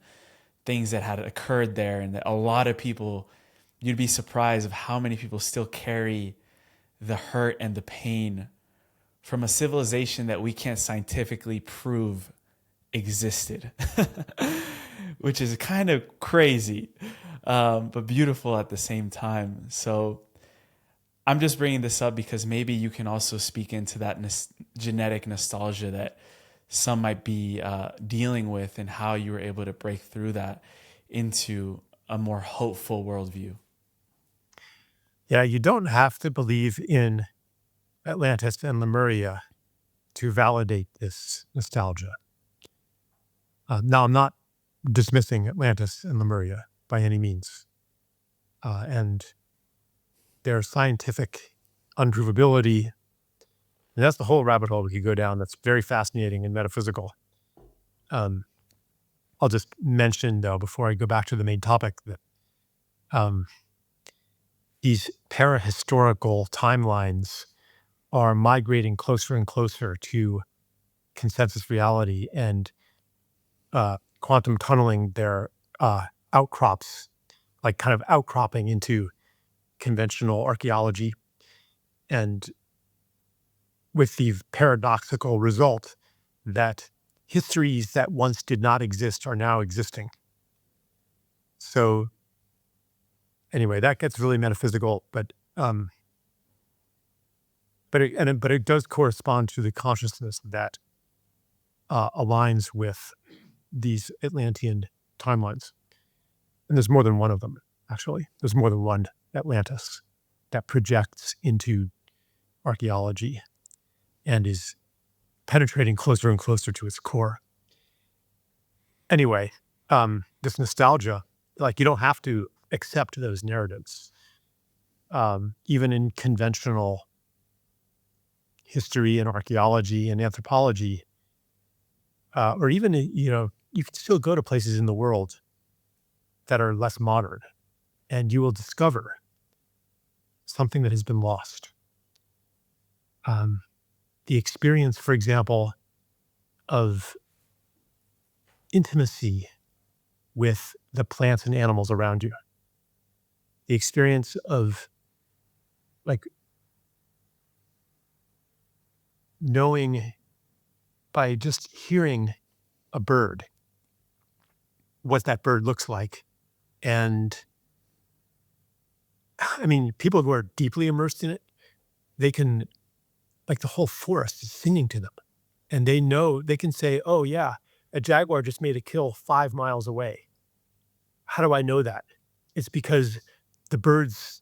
things that had occurred there. And that a lot of people, you'd be surprised of how many people still carry the hurt and the pain from a civilization that we can't scientifically prove existed, which is kind of crazy, but beautiful at the same time. So I'm just bringing this up because maybe you can also speak into that genetic nostalgia that some might be dealing with, and how you were able to break through that into a more hopeful worldview. Yeah, you don't have to believe in Atlantis and Lemuria to validate this nostalgia. Now, I'm not dismissing Atlantis and Lemuria by any means. And their scientific unprovability, and that's the whole rabbit hole we could go down. That's very fascinating and metaphysical. I'll just mention, though, before I go back to the main topic, that these parahistorical timelines are migrating closer and closer to consensus reality, and quantum tunneling their outcrops, like kind of outcropping into conventional archaeology, and with the paradoxical result that histories that once did not exist are now existing. So anyway, that gets really metaphysical, but it does correspond to the consciousness that aligns with these Atlantean timelines. And there's more than one of them, actually. There's more than one Atlantis that projects into archaeology and is penetrating closer and closer to its core. Anyway, this nostalgia, like, you don't have to accept those narratives. Even in conventional history and archaeology and anthropology, or even, you can still go to places in the world that are less modern, and you will discover something that has been lost. The experience, for example, of intimacy with the plants and animals around you. The experience of, like, knowing by just hearing a bird, what that bird looks like. And I mean, people who are deeply immersed in it, they can, like, the whole forest is singing to them. And they know, they can say, oh yeah, a jaguar just made a kill 5 miles away. How do I know that? It's because the birds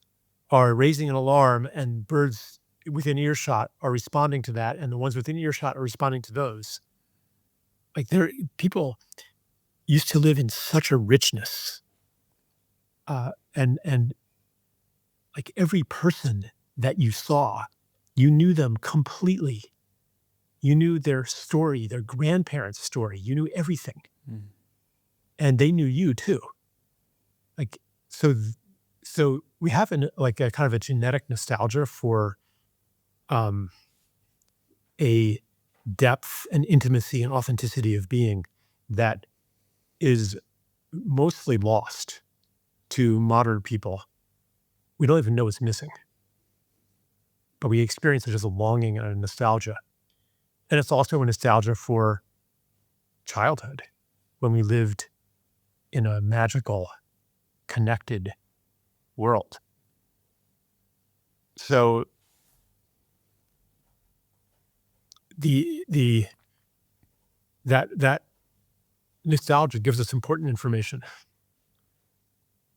are raising an alarm, and birds within earshot are responding to that, and the ones within earshot are responding to those. Like people used to live in such a richness, and like every person that you saw, you knew them completely. You knew their story, their grandparents' story. You knew everything, Mm. and they knew you too. Like so, so we have like a kind of a genetic nostalgia for um, a depth and intimacy and authenticity of being that is mostly lost to modern people. We don't even know it's missing, but we experience it as a longing and a nostalgia. And it's also a nostalgia for childhood when we lived in a magical, connected world. So the that nostalgia gives us important information,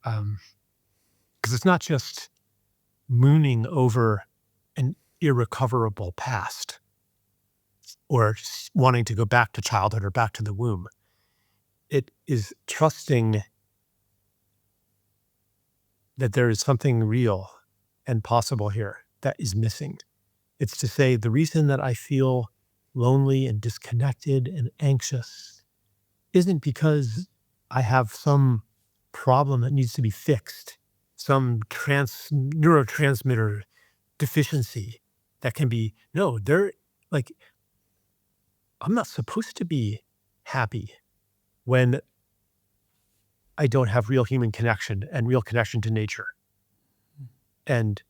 because it's not just mooning over an irrecoverable past or wanting to go back to childhood or back to the womb. It is trusting that there is something real and possible here that is missing. It's to say the reason that I feel lonely and disconnected and anxious isn't because I have some problem that needs to be fixed, some neurotransmitter deficiency that can be, no, they're like, I'm not supposed to be happy when I don't have real human connection and real connection to nature. And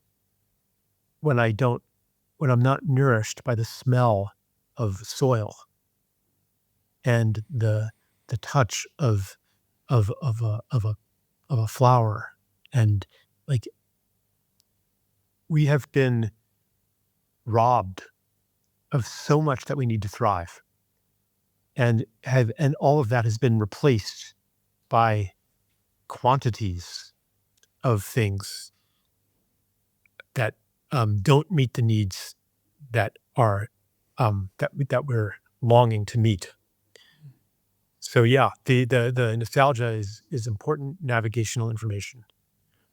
when I'm not nourished by the smell of soil and the touch of a flower, and like we have been robbed of so much that we need to thrive, and all of that has been replaced by quantities of things that don't meet the needs that are that we're longing to meet. So yeah, the nostalgia is important navigational information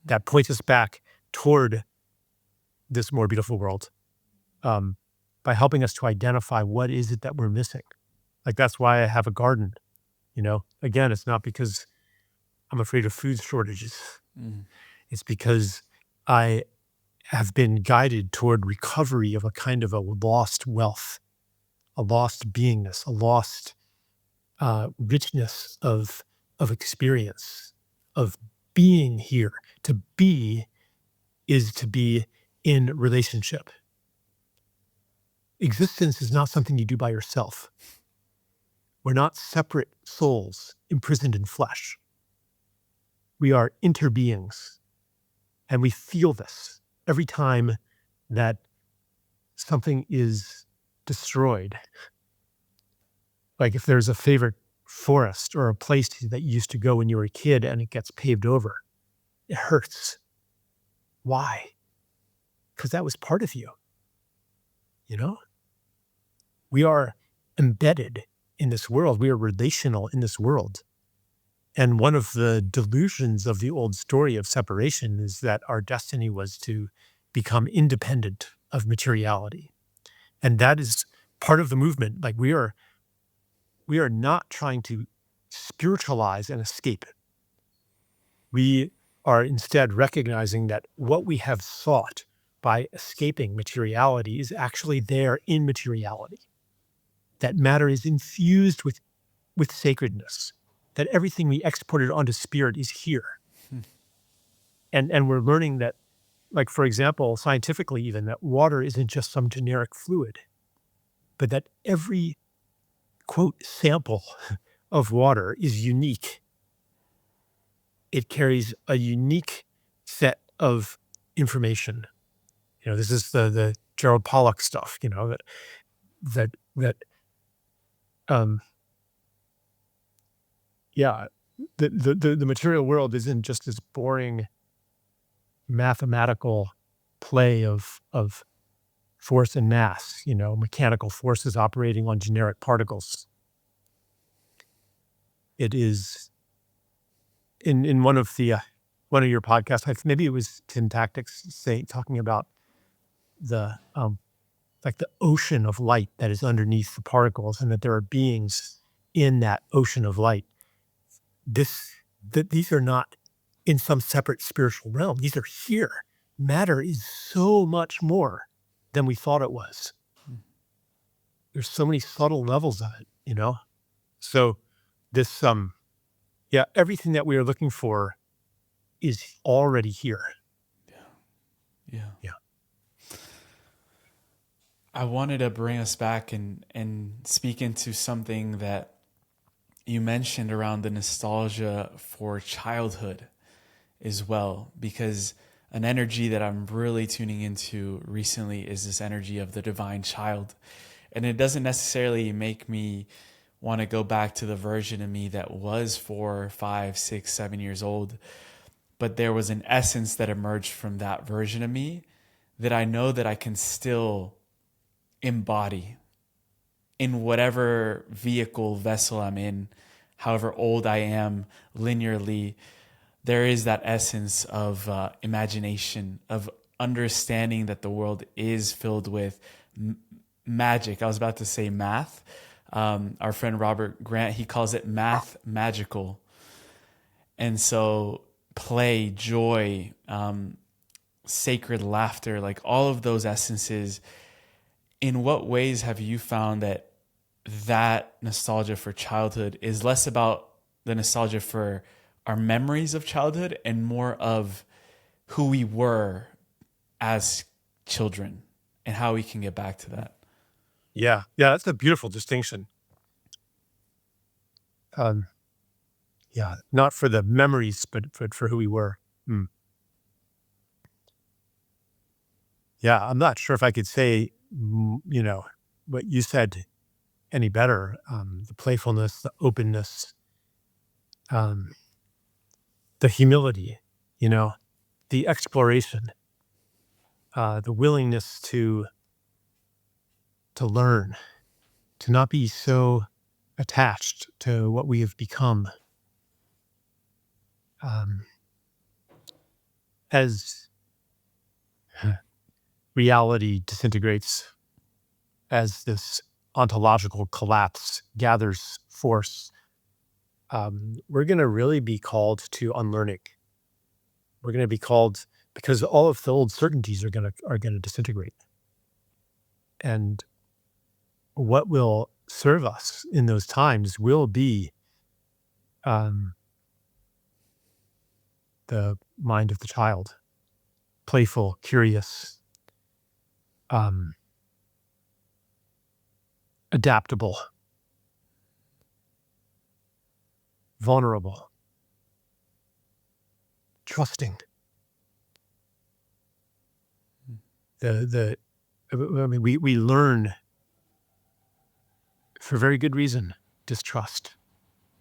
that points us back toward this more beautiful world, by helping us to identify what is it that we're missing. Like that's why I have a garden. Again, it's not because I'm afraid of food shortages. Mm. It's because I have been guided toward recovery of a kind of a lost wealth, a lost beingness, a lost richness of experience, of being here. To be is to be in relationship. Existence is not something you do by yourself. We're not separate souls imprisoned in flesh. We are interbeings, and we feel this every time that something is destroyed. Like if there's a favorite forest or a place that you used to go when you were a kid and it gets paved over, it hurts. Why? Because that was part of you. We are embedded in this world. We are relational in this world. And one of the delusions of the old story of separation is that our destiny was to become independent of materiality. And that is part of the movement. Like we are not trying to spiritualize and escape. We are instead recognizing that what we have sought by escaping materiality is actually there in materiality. That matter is infused with sacredness, that everything we exported onto spirit is here. And we're learning that, like, for example, scientifically even, that water isn't just some generic fluid, but that every, quote, sample of water is unique. It carries a unique set of information. This is the Gerald Pollack stuff, that yeah, the material world isn't just this boring mathematical play of force and mass, mechanical forces operating on generic particles. It is in one of your podcasts, maybe it was Tim Tactics talking about the like the ocean of light that is underneath the particles, and that there are beings in that ocean of light. These are not in some separate spiritual realm. These are here. Matter is so much more than we thought it was. There's so many subtle levels of it, So this, everything that we are looking for is already here. Yeah. I wanted to bring us back and speak into something that you mentioned around the nostalgia for childhood as well, because an energy that I'm really tuning into recently is this energy of the divine child. And it doesn't necessarily make me want to go back to the version of me that was 4, 5, 6, 7 years old. But there was an essence that emerged from that version of me that I know that I can still embody in whatever vehicle, vessel I'm in, however old I am linearly. There is that essence of imagination, of understanding that the world is filled with magic. I was about to say math. Our friend Robert Grant, he calls it math magical. And so play, joy, sacred laughter, like all of those essences. In what ways have you found that nostalgia for childhood is less about the nostalgia for our memories of childhood and more of who we were as children and how we can get back to that? Yeah, that's a beautiful distinction. Not for the memories, but for who we were. Yeah, I'm not sure if I could say, what you said any better. The playfulness, the openness, the humility, the exploration, the willingness to learn, to not be so attached to what we have become. As reality disintegrates, as this ontological collapse gathers force, we're going to really be called to unlearning. We're going to be called, because all of the old certainties are going to disintegrate. And what will serve us in those times will be the mind of the child, playful, curious, adaptable, vulnerable, trusting. We learn for very good reason distrust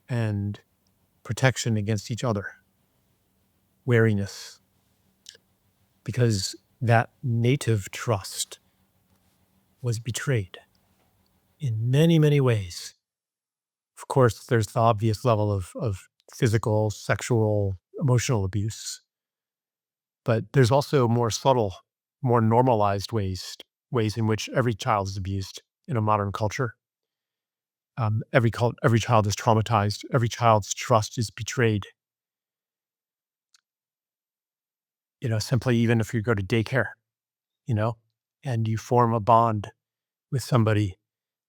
and protection against each other, wariness, because that native trust was betrayed in many, many ways. Of course, there's the obvious level of physical, sexual, emotional abuse, but there's also more subtle, more normalized ways in which every child is abused in a modern culture. Every child is traumatized. Every child's trust is betrayed. Simply, even if you go to daycare, and you form a bond with somebody,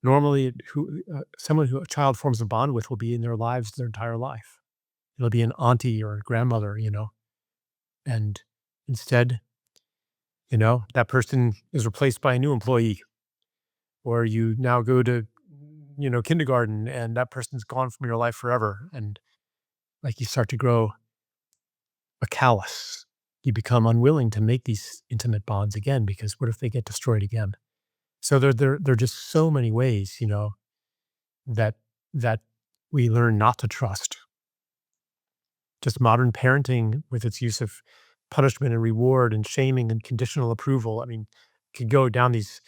normally someone who a child forms a bond with will be in their lives their entire life. It'll be an auntie or a grandmother, and instead, that person is replaced by a new employee, or you now go to, kindergarten, and that person's gone from your life forever. And like you start to grow a callous, you become unwilling to make these intimate bonds again, because what if they get destroyed again? So there are just so many ways, that we learn not to trust. Just modern parenting with its use of punishment and reward and shaming and conditional approval. I mean, could go down these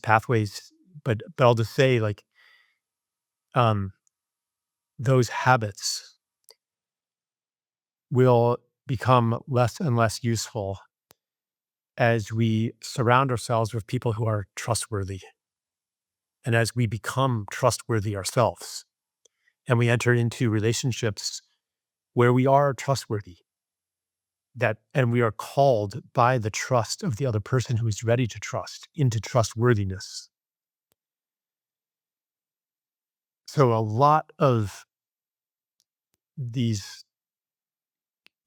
pathways, but I'll just say, like, um, those habits will become less and less useful as we surround ourselves with people who are trustworthy, and as we become trustworthy ourselves, and we enter into relationships where we are trustworthy, and we are called by the trust of the other person who is ready to trust into trustworthiness. So a lot of these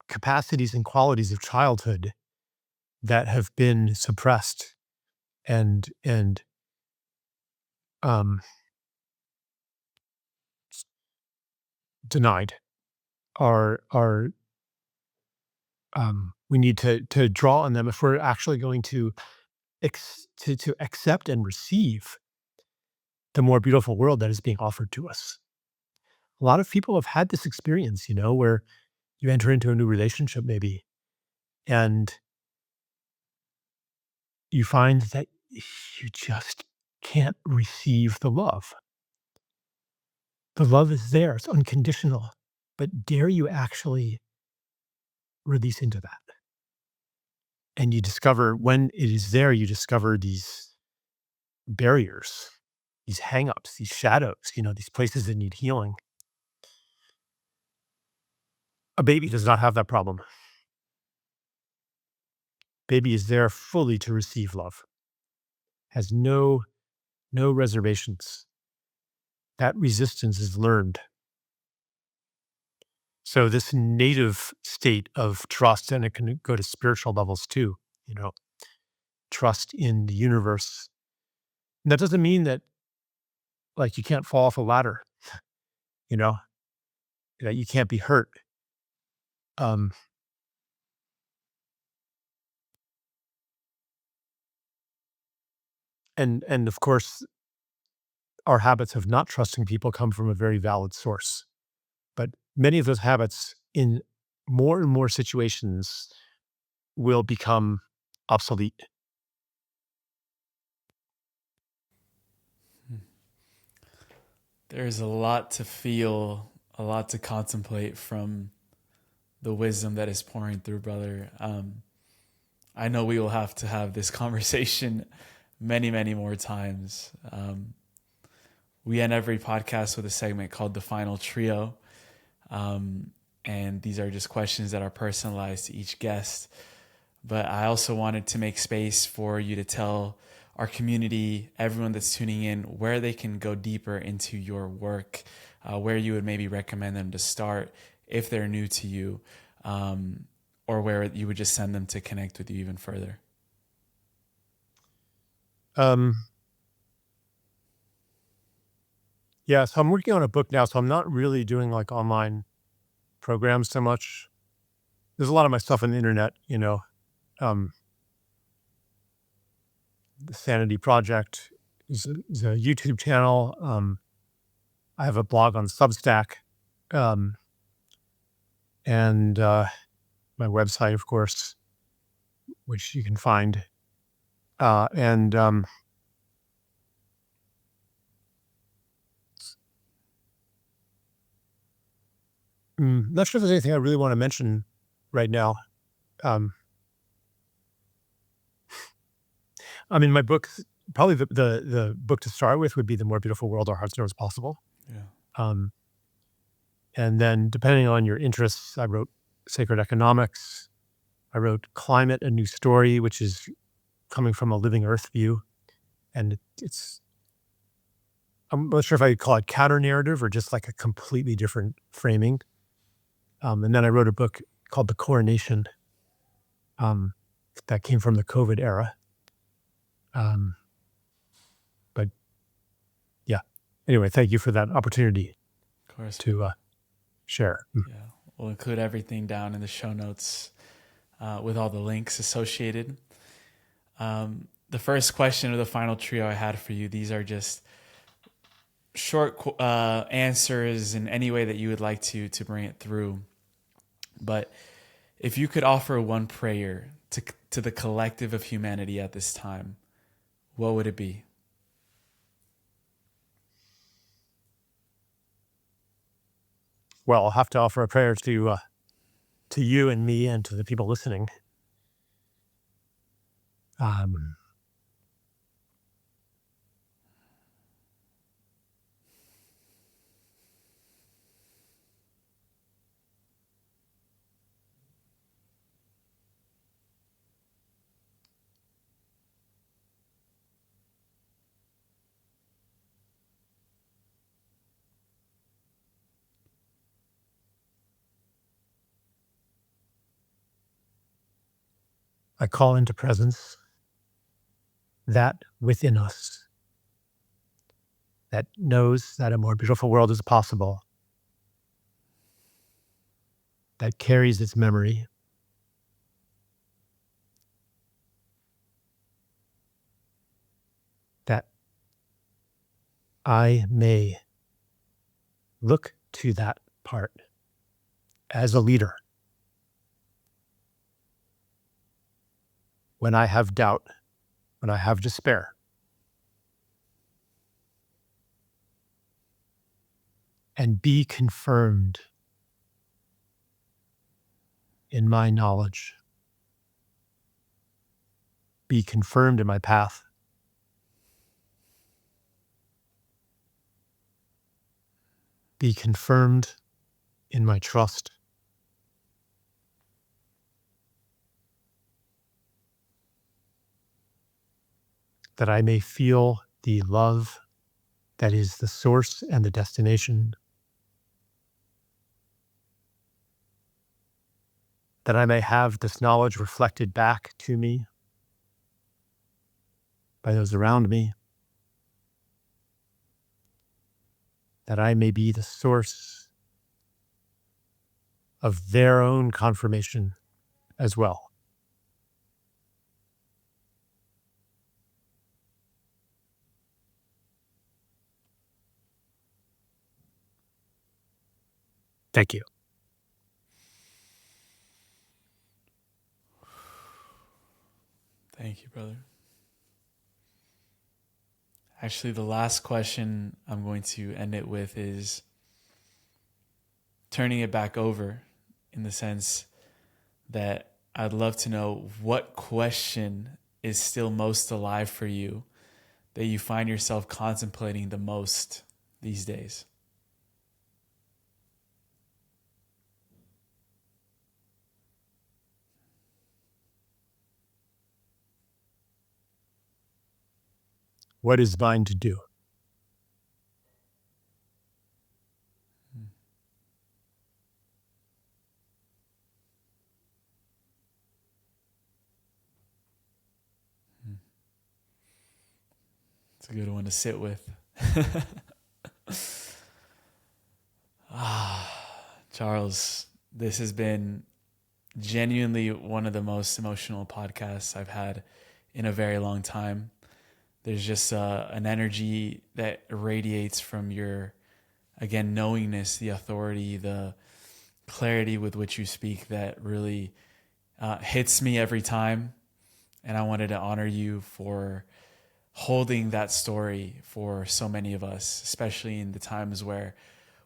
capacities and qualities of childhood that have been suppressed and um, denied are we need to draw on them if we're actually going to to accept and receive the more beautiful world that is being offered to us. A lot of people have had this experience, where you enter into a new relationship maybe, and you find that you just can't receive the love. The love is there, it's unconditional. But dare you actually release into that? And you discover when it is there, you discover these barriers, these hangups, these shadows, these places that need healing. A baby does not have that problem. Baby is there fully to receive love, has no reservations. That resistance is learned. So this native state of trust, and it can go to spiritual levels too, you know, trust in the universe. And that doesn't mean that, like, you can't fall off a ladder, you know, that you can't be hurt. Um, and of course, our habits of not trusting people come from a very valid source. But many of those habits in more and more situations will become obsolete. There's a lot to feel, a lot to contemplate from the wisdom that is pouring through, brother. I know we will have to have this conversation many, many more times. We end every podcast with a segment called The Final Trio. And these are just questions that are personalized to each guest. But I also wanted to make space for you to tell our community, everyone that's tuning in, where they can go deeper into your work, where you would maybe recommend them to start if they're new to you, or where you would just send them to connect with you even further. Yeah, so I'm working on a book now, so I'm not really doing like online programs so much. There's a lot of my stuff on the internet, um, the Sanity Project is a YouTube channel. I have a blog on Substack, um, and my website, of course, which you can find. And not sure if there's anything I really want to mention right now. I mean, my book, probably the book to start with would be The More Beautiful World Our Hearts Know Is Possible. Yeah. Um, and then depending on your interests, I wrote Sacred Economics. I wrote Climate, A New Story, which is coming from a living earth view. And I'm not sure if I could call it counter narrative or just like a completely different framing. And then I wrote a book called The Coronation, that came from the COVID era. But yeah, anyway, thank you for that opportunity Of course. to share. Yeah. We'll include everything down in the show notes with all the links associated. The first question of the final trio I had for you, these are just short answers in any way that you would like to bring it through. But if you could offer one prayer to the collective of humanity at this time, what would it be? Well, I'll have to offer a prayer to you and me and to the people listening. I call into presence that within us that knows that a more beautiful world is possible, that carries its memory, that I may look to that part as a leader when I have doubt, when I have despair. And be confirmed in my knowledge. Be confirmed in my path. Be confirmed in my trust. That I may feel the love that is the source and the destination. That I may have this knowledge reflected back to me by those around me. That I may be the source of their own confirmation as well. Thank you. Thank you, brother. Actually, the last question I'm going to end it with is turning it back over, in the sense that I'd love to know what question is still most alive for you, that you find yourself contemplating the most these days. What is mine to do? It's a good one to sit with. Charles, this has been genuinely one of the most emotional podcasts I've had in a very long time. There's just an energy that radiates from your, again, knowingness, the authority, the clarity with which you speak that really hits me every time. And I wanted to honor you for holding that story for so many of us, especially in the times where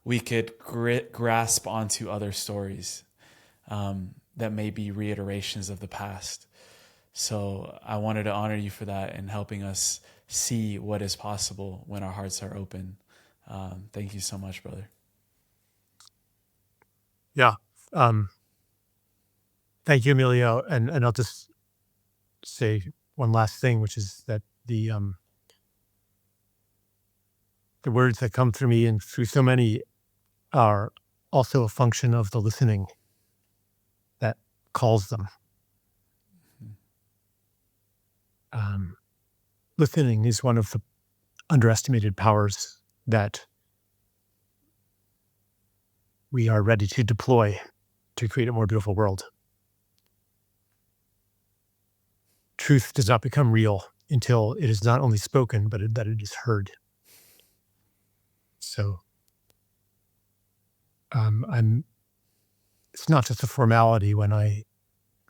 we could grasp onto other stories that may be reiterations of the past. So I wanted to honor you for that and helping us see what is possible when our hearts are open. Thank you so much, brother. Yeah. Thank you, Emilio. And I'll just say one last thing, which is that the words that come through me and through so many are also a function of the listening that calls them. Listening is one of the underestimated powers that we are ready to deploy to create a more beautiful world. Truth does not become real until it is not only spoken, but that it is heard. So it's not just a formality when I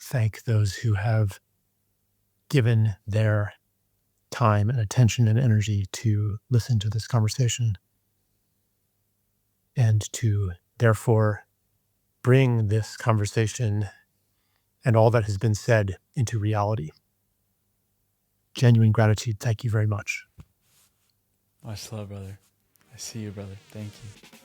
thank those who have given their time and attention and energy to listen to this conversation and to therefore bring this conversation and all that has been said into reality. Genuine gratitude. Thank you very much. Much love, brother. I see you, brother. Thank you.